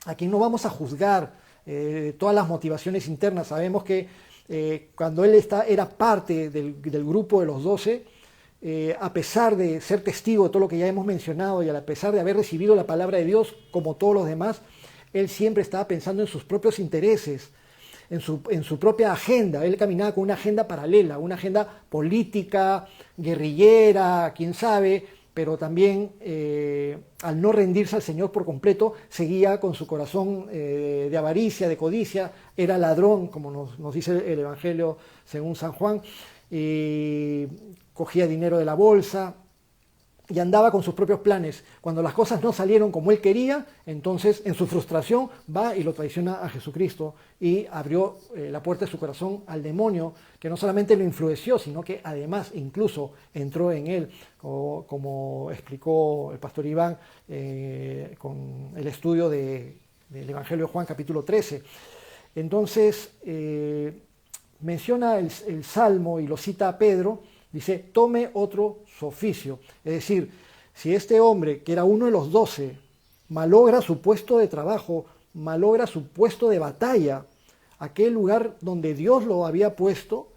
aquí no vamos a juzgar todas las motivaciones internas. Sabemos que cuando él era parte del grupo de los 12, a pesar de ser testigo de todo lo que ya hemos mencionado y a pesar de haber recibido la palabra de Dios como todos los demás, él siempre estaba pensando en sus propios intereses, en su propia agenda. Él caminaba con una agenda paralela, una agenda política, guerrillera, quién sabe, pero también al no rendirse al Señor por completo, seguía con su corazón de avaricia, de codicia, era ladrón, como nos dice el Evangelio según San Juan, y cogía dinero de la bolsa y andaba con sus propios planes. Cuando las cosas no salieron como él quería, entonces en su frustración va y lo traiciona a Jesucristo, y abrió la puerta de su corazón al demonio, que no solamente lo influenció, sino que además incluso entró en él, como explicó el pastor Iván con el estudio del Evangelio de Juan capítulo 13. Entonces menciona el Salmo y lo cita a Pedro. Dice: tome otro su oficio. Es decir, si este hombre, que era uno de los 12, malogra su puesto de trabajo, malogra su puesto de batalla, aquel lugar donde Dios lo había puesto,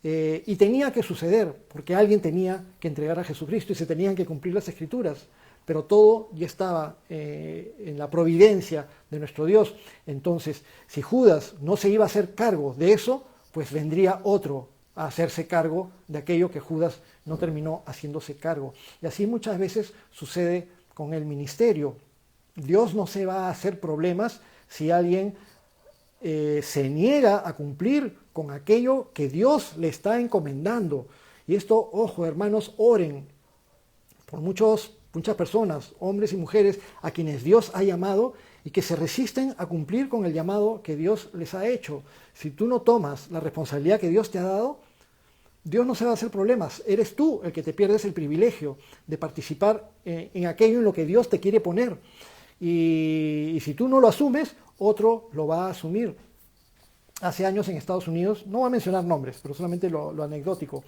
y tenía que suceder, porque alguien tenía que entregar a Jesucristo y se tenían que cumplir las Escrituras, pero todo ya estaba en la providencia de nuestro Dios. Entonces, si Judas no se iba a hacer cargo de eso, pues vendría otro a hacerse cargo de aquello que Judas no terminó haciéndose cargo. Y así muchas veces sucede con el ministerio. Dios no se va a hacer problemas si alguien se niega a cumplir con aquello que Dios le está encomendando. Y esto, ojo hermanos, oren por muchas personas, hombres y mujeres, a quienes Dios ha llamado y que se resisten a cumplir con el llamado que Dios les ha hecho. Si tú no tomas la responsabilidad que Dios te ha dado, Dios no se va a hacer problemas. Eres tú el que te pierdes el privilegio de participar en aquello en lo que Dios te quiere poner. Y si tú no lo asumes, otro lo va a asumir. Hace años en Estados Unidos, no voy a mencionar nombres, pero solamente lo anecdótico,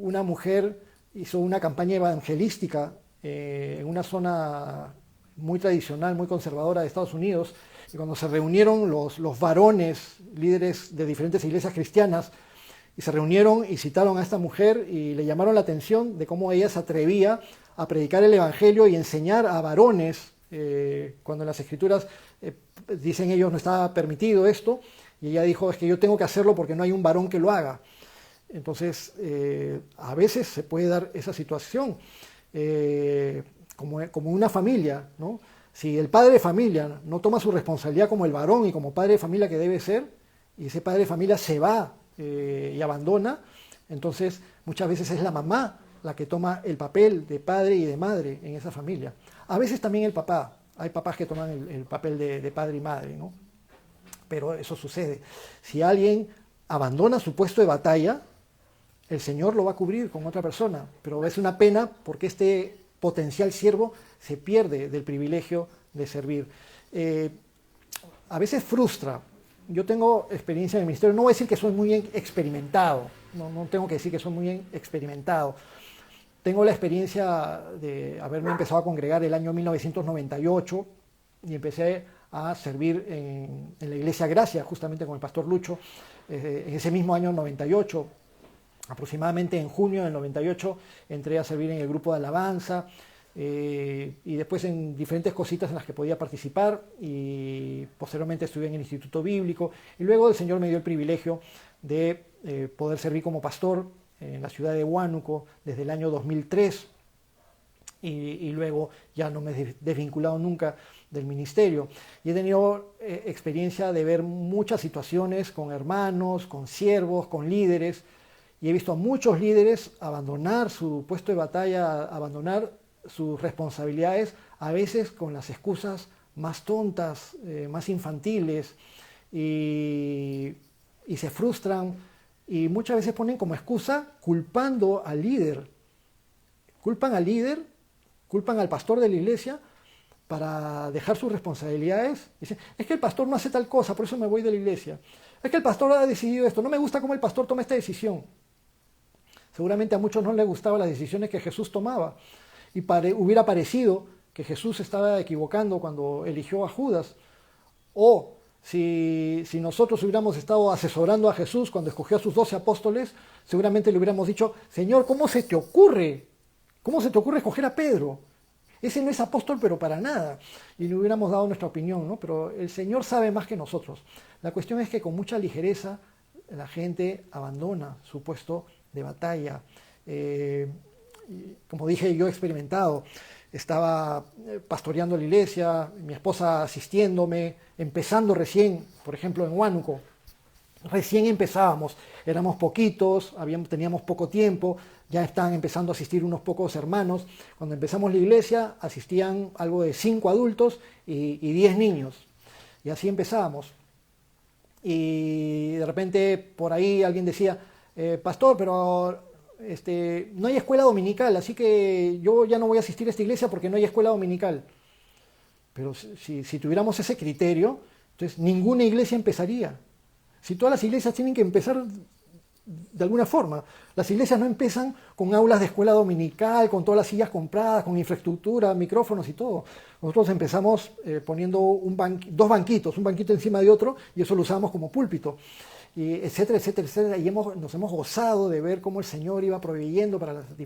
una mujer hizo una campaña evangelística en una zona muy tradicional, muy conservadora de Estados Unidos, y cuando se reunieron los varones, líderes de diferentes iglesias cristianas, y se reunieron y citaron a esta mujer y le llamaron la atención de cómo ella se atrevía a predicar el evangelio y enseñar a varones, cuando en las Escrituras dicen ellos no estaba permitido esto, y ella dijo: es que yo tengo que hacerlo porque no hay un varón que lo haga. Entonces a veces se puede dar esa situación, como una familia, ¿no? Si el padre de familia no toma su responsabilidad como el varón y como padre de familia que debe ser, y ese padre de familia se va y abandona, entonces muchas veces es la mamá la que toma el papel de padre y de madre en esa familia. A veces también el papá, hay papás que toman el papel de padre y madre, ¿no? Pero eso sucede. Si alguien abandona su puesto de batalla, el Señor lo va a cubrir con otra persona, pero es una pena porque este potencial siervo se pierde del privilegio de servir. A veces frustra. Yo tengo experiencia en el ministerio, no voy a decir que soy muy experimentado, no tengo que decir que soy muy experimentado. Tengo la experiencia de haberme empezado a congregar el año 1998 y empecé a servir en la Iglesia Gracia, justamente con el pastor Lucho, en ese mismo año 98. Aproximadamente en junio del 98 entré a servir en el grupo de alabanza, y después en diferentes cositas en las que podía participar, y posteriormente estuve en el Instituto Bíblico, y luego el Señor me dio el privilegio de poder servir como pastor en la ciudad de Huánuco desde el año 2003, y luego ya no me he desvinculado nunca del ministerio, y he tenido experiencia de ver muchas situaciones con hermanos, con siervos, con líderes, y he visto a muchos líderes abandonar su puesto de batalla, abandonar sus responsabilidades, a veces con las excusas más tontas, más infantiles, y se frustran, y muchas veces ponen como excusa culpando al líder. Culpan al líder, culpan al pastor de la iglesia para dejar sus responsabilidades. Dicen, es que el pastor no hace tal cosa, por eso me voy de la iglesia. Es que el pastor ha decidido esto, no me gusta cómo el pastor toma esta decisión. Seguramente a muchos no les gustaban las decisiones que Jesús tomaba, y hubiera parecido que Jesús estaba equivocando cuando eligió a Judas, o si nosotros hubiéramos estado asesorando a Jesús cuando escogió a sus 12 apóstoles, seguramente le hubiéramos dicho, Señor, ¿cómo se te ocurre? ¿Cómo se te ocurre escoger a Pedro? Ese no es apóstol, pero para nada. Y le hubiéramos dado nuestra opinión, ¿no? Pero el Señor sabe más que nosotros. La cuestión es que con mucha ligereza la gente abandona su puesto de batalla. Como dije, yo he experimentado. Estaba pastoreando la iglesia, mi esposa asistiéndome, empezando recién, por ejemplo, en Huánuco. Recién empezábamos, éramos poquitos, teníamos poco tiempo, ya están empezando a asistir unos pocos hermanos. Cuando empezamos la iglesia asistían algo de 5 adultos y 10 niños. Y así empezábamos. Y de repente por ahí alguien decía, pastor, pero no hay escuela dominical, así que yo ya no voy a asistir a esta iglesia porque no hay escuela dominical. Pero si tuviéramos ese criterio, entonces ninguna iglesia empezaría. Si todas las iglesias tienen que empezar de alguna forma. Las iglesias no empiezan con aulas de escuela dominical, con todas las sillas compradas, con infraestructura, micrófonos y todo. Nosotros empezamos poniendo dos banquitos, un banquito encima de otro, y eso lo usábamos como púlpito, y etcétera, etcétera, etcétera. Y nos hemos gozado de ver cómo el Señor iba proveyendo para las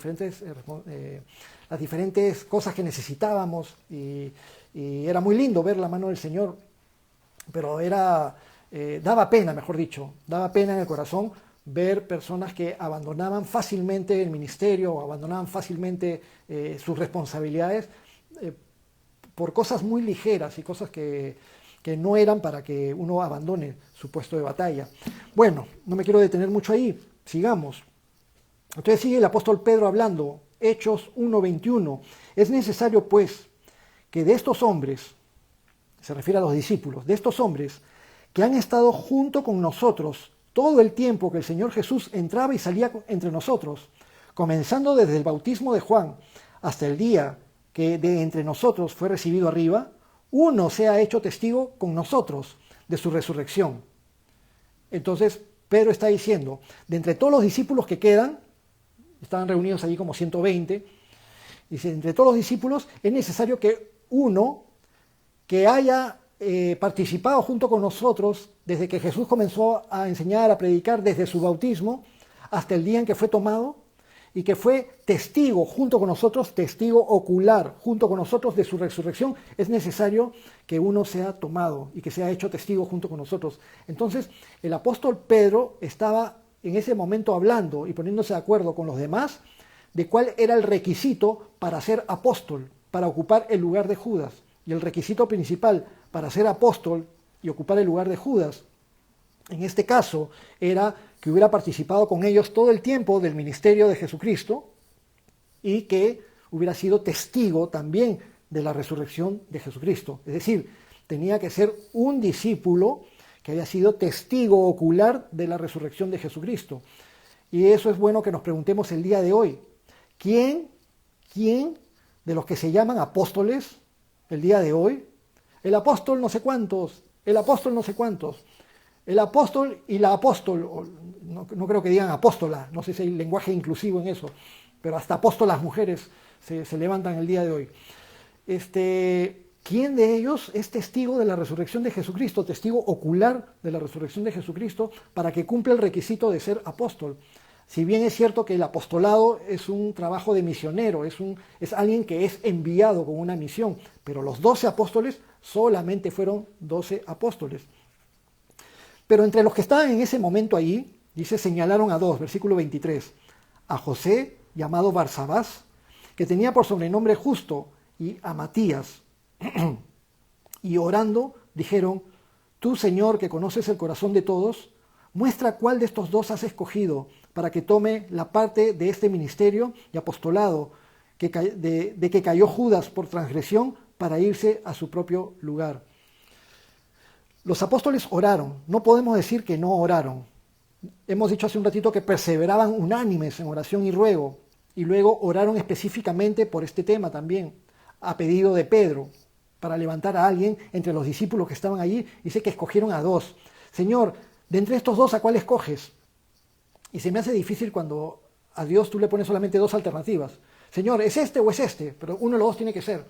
diferentes cosas que necesitábamos, y era muy lindo ver la mano del Señor, pero daba pena, mejor dicho, daba pena en el corazón ver personas que abandonaban fácilmente el ministerio o abandonaban fácilmente sus responsabilidades por cosas muy ligeras y cosas que no eran para que uno abandone su puesto de batalla. Bueno, no me quiero detener mucho ahí, sigamos. Entonces sigue el apóstol Pedro hablando, Hechos 1:21. Es necesario pues que de estos hombres, se refiere a los discípulos, de estos hombres que han estado junto con nosotros todo el tiempo que el Señor Jesús entraba y salía entre nosotros, comenzando desde el bautismo de Juan hasta el día que de entre nosotros fue recibido arriba, uno se ha hecho testigo con nosotros de su resurrección. Entonces Pedro está diciendo, de entre todos los discípulos que quedan, estaban reunidos allí como 120, dice, entre todos los discípulos es necesario que uno que haya participado junto con nosotros desde que Jesús comenzó a enseñar, a predicar, desde su bautismo hasta el día en que fue tomado, y que fue testigo junto con nosotros, testigo ocular junto con nosotros de su resurrección, es necesario que uno sea tomado y que sea hecho testigo junto con nosotros. Entonces el apóstol Pedro estaba en ese momento hablando y poniéndose de acuerdo con los demás de cuál era el requisito para ser apóstol, para ocupar el lugar de Judas. Y el requisito principal para ser apóstol y ocupar el lugar de Judas, en este caso, era que hubiera participado con ellos todo el tiempo del ministerio de Jesucristo y que hubiera sido testigo también de la resurrección de Jesucristo. Es decir, tenía que ser un discípulo que haya sido testigo ocular de la resurrección de Jesucristo. Y eso es bueno que nos preguntemos el día de hoy. ¿Quién de los que se llaman apóstoles el día de hoy, el apóstol no sé cuántos, el apóstol no sé cuántos, el apóstol y la apóstol, no creo que digan apóstola, no sé si hay lenguaje inclusivo en eso, pero hasta apóstolas mujeres se levantan el día de hoy. ¿Quién de ellos es testigo de la resurrección de Jesucristo, testigo ocular de la resurrección de Jesucristo, para que cumpla el requisito de ser apóstol? Si bien es cierto que el apostolado es un trabajo de misionero, es alguien que es enviado con una misión, pero los 12 apóstoles solamente fueron 12 apóstoles. Pero entre los que estaban en ese momento allí, dice, señalaron a dos, versículo 23, a José, llamado Barsabás, que tenía por sobrenombre Justo, y a Matías. Y orando, dijeron, tú, Señor, que conoces el corazón de todos, muestra cuál de estos dos has escogido para que tome la parte de este ministerio y apostolado de que cayó Judas por transgresión para irse a su propio lugar. Los apóstoles oraron, no podemos decir que no oraron. Hemos dicho hace un ratito que perseveraban unánimes en oración y ruego, y luego oraron específicamente por este tema también, a pedido de Pedro, para levantar a alguien entre los discípulos que estaban allí. Dice que escogieron a dos. Señor, de entre estos dos, ¿a cuál escoges? Y se me hace difícil cuando a Dios tú le pones solamente dos alternativas. Señor, ¿es este o es este? Pero uno de los dos tiene que ser.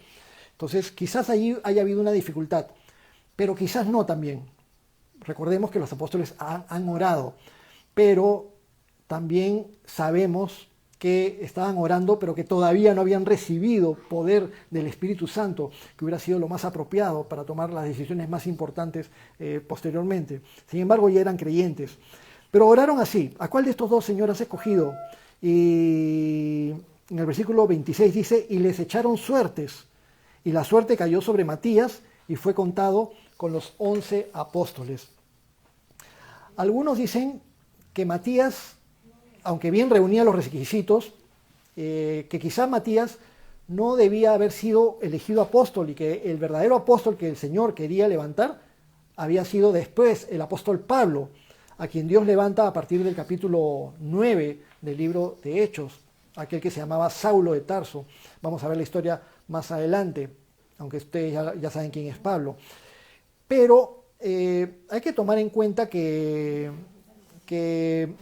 Entonces, quizás allí haya habido una dificultad, pero quizás no también. Recordemos que los apóstoles han orado, pero también sabemos que estaban orando, pero que todavía no habían recibido poder del Espíritu Santo, que hubiera sido lo más apropiado para tomar las decisiones más importantes posteriormente. Sin embargo, ya eran creyentes. Pero oraron así, ¿a cuál de estos dos, Señor, has escogido? Y en el versículo 26 dice, y les echaron suertes, y la suerte cayó sobre Matías, y fue contado con los 11 apóstoles. Algunos dicen que Matías, aunque bien reunía los requisitos, que quizá Matías no debía haber sido elegido apóstol y que el verdadero apóstol que el Señor quería levantar había sido después el apóstol Pablo, a quien Dios levanta a partir del capítulo 9 del libro de Hechos, aquel que se llamaba Saulo de Tarso. Vamos a ver la historia más adelante, aunque ustedes ya saben quién es Pablo. Pero hay que tomar en cuenta que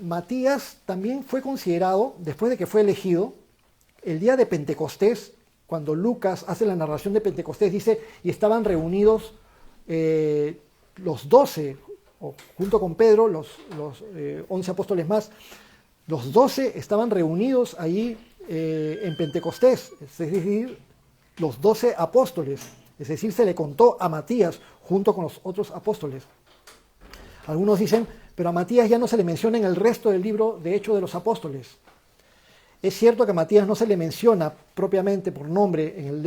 Matías también fue considerado, después de que fue elegido, el día de Pentecostés, cuando Lucas hace la narración de Pentecostés, dice, y estaban reunidos los 12, junto con Pedro, los 11 apóstoles más, los 12 estaban reunidos allí en Pentecostés, es decir, los 12 apóstoles, es decir, se le contó a Matías junto con los otros apóstoles. Algunos dicen, pero a Matías ya no se le menciona en el resto del libro de Hechos de los Apóstoles. Es cierto que a Matías no se le menciona propiamente por nombre en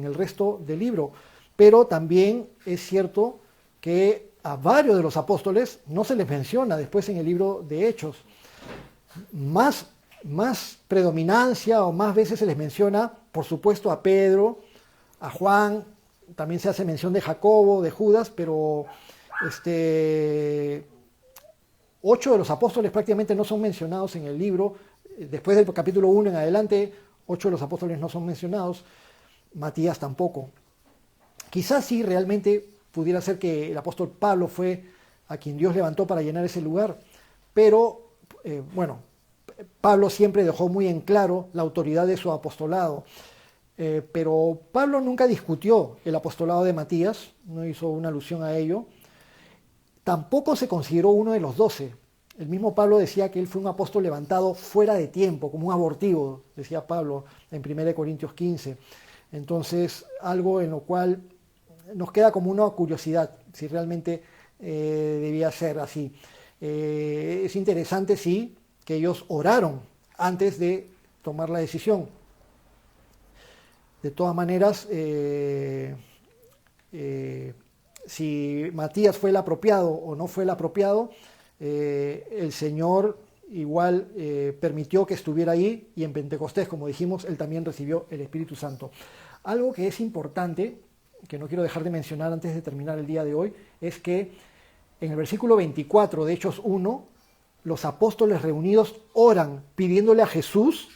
el resto del libro, pero también es cierto que a varios de los apóstoles no se les menciona después en el libro de Hechos. Más predominancia o más veces se les menciona, por supuesto, a Pedro, a Juan, también se hace mención de Jacobo, de Judas, pero 8 de los apóstoles prácticamente no son mencionados en el libro. Después del capítulo 1 en adelante, 8 de los apóstoles no son mencionados, Matías tampoco. Quizás sí realmente pudiera ser que el apóstol Pablo fue a quien Dios levantó para llenar ese lugar, pero Pablo siempre dejó muy en claro la autoridad de su apostolado. Pero Pablo nunca discutió el apostolado de Matías, no hizo una alusión a ello. Tampoco se consideró uno de los 12. El mismo Pablo decía que él fue un apóstol levantado fuera de tiempo, como un abortivo, decía Pablo en 1 Corintios 15. Entonces, algo en lo cual nos queda como una curiosidad, si realmente debía ser así. Es interesante, sí, que ellos oraron antes de tomar la decisión. De todas maneras, si Matías fue el apropiado o no fue el apropiado, el Señor igual permitió que estuviera ahí, y en Pentecostés, como dijimos, él también recibió el Espíritu Santo. Algo que es importante, que no quiero dejar de mencionar antes de terminar el día de hoy, es que en el versículo 24 de Hechos 1, los apóstoles reunidos oran pidiéndole a Jesús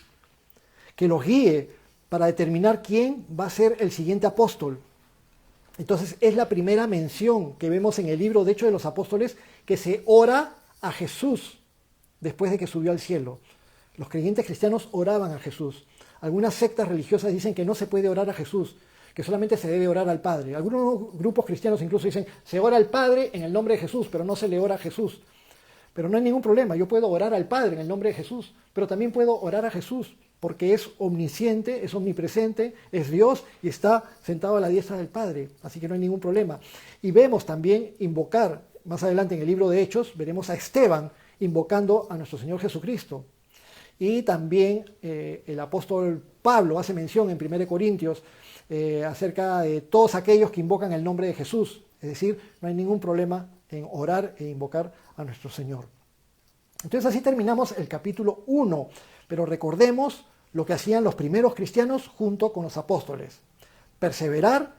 que los guíe para determinar quién va a ser el siguiente apóstol. Entonces es la primera mención que vemos en el libro de Hechos de los Apóstoles, que se ora a Jesús después de que subió al cielo. Los creyentes cristianos oraban a Jesús. Algunas sectas religiosas dicen que no se puede orar a Jesús, que solamente se debe orar al Padre. Algunos grupos cristianos incluso dicen, se ora al Padre en el nombre de Jesús, pero no se le ora a Jesús. Pero no hay ningún problema, yo puedo orar al Padre en el nombre de Jesús, pero también puedo orar a Jesús, porque es omnisciente, es omnipresente, es Dios y está sentado a la diestra del Padre, así que no hay ningún problema. Y vemos también invocar, más adelante en el libro de Hechos, veremos a Esteban invocando a nuestro Señor Jesucristo. Y también el apóstol Pablo hace mención en 1 Corintios acerca de todos aquellos que invocan el nombre de Jesús. Es decir, no hay ningún problema en orar e invocar a nuestro Señor. Entonces así terminamos el capítulo 1, pero recordemos lo que hacían los primeros cristianos junto con los apóstoles. Perseverar,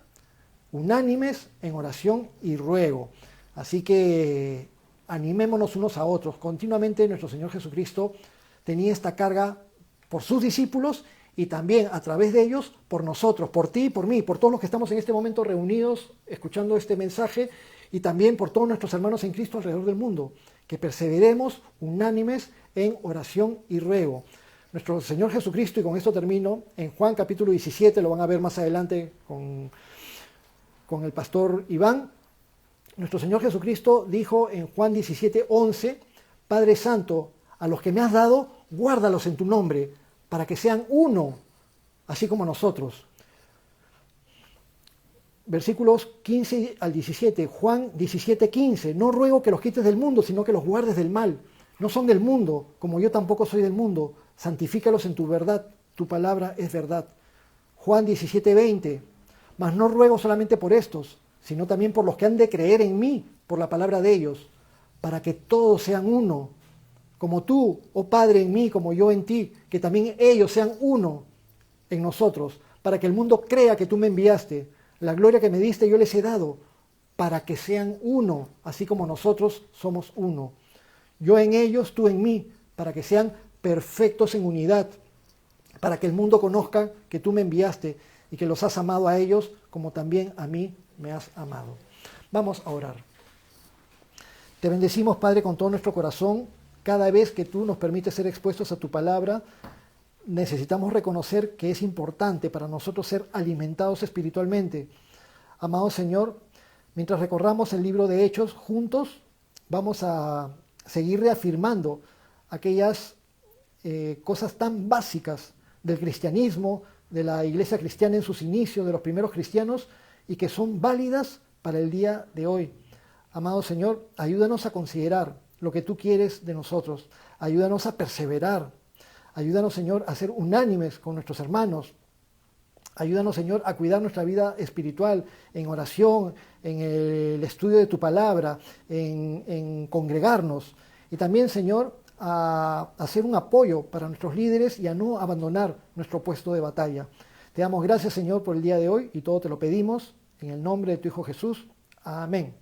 unánimes en oración y ruego. Así que animémonos unos a otros. Continuamente nuestro Señor Jesucristo tenía esta carga por sus discípulos y también a través de ellos por nosotros, por ti y por mí, por todos los que estamos en este momento reunidos escuchando este mensaje y también por todos nuestros hermanos en Cristo alrededor del mundo, que perseveremos unánimes en oración y ruego. Nuestro Señor Jesucristo, y con esto termino, en Juan capítulo 17, lo van a ver más adelante con el pastor Iván, nuestro Señor Jesucristo dijo en Juan 17:11, Padre Santo, a los que me has dado, guárdalos en tu nombre, para que sean uno, así como nosotros. Versículos 15 al 17, Juan 17:15, no ruego que los quites del mundo, sino que los guardes del mal. No son del mundo, como yo tampoco soy del mundo. Santifícalos en tu verdad, tu palabra es verdad. Juan 17:20, mas no ruego solamente por estos, sino también por los que han de creer en mí, por la palabra de ellos, para que todos sean uno, como tú, oh Padre, en mí, como yo en ti, que también ellos sean uno en nosotros, para que el mundo crea que tú me enviaste. La gloria que me diste yo les he dado, para que sean uno, así como nosotros somos uno. Yo en ellos, tú en mí, para que sean perfectos en unidad, para que el mundo conozca que tú me enviaste y que los has amado a ellos como también a mí me has amado. Vamos a orar. Te bendecimos, Padre, con todo nuestro corazón. Cada vez que tú nos permites ser expuestos a tu palabra, necesitamos reconocer que es importante para nosotros ser alimentados espiritualmente. Amado Señor, mientras recorramos el libro de Hechos juntos, vamos a seguir reafirmando aquellas cosas tan básicas del cristianismo, de la iglesia cristiana en sus inicios, de los primeros cristianos, y que son válidas para el día de hoy. Amado Señor, ayúdanos a considerar lo que tú quieres de nosotros. Ayúdanos a perseverar. Ayúdanos, Señor, a ser unánimes con nuestros hermanos. Ayúdanos, Señor, a cuidar nuestra vida espiritual en oración, en el estudio de tu palabra, en congregarnos. Y también, Señor, a hacer un apoyo para nuestros líderes y a no abandonar nuestro puesto de batalla. Te damos gracias, Señor, por el día de hoy y todo te lo pedimos en el nombre de tu Hijo Jesús. Amén.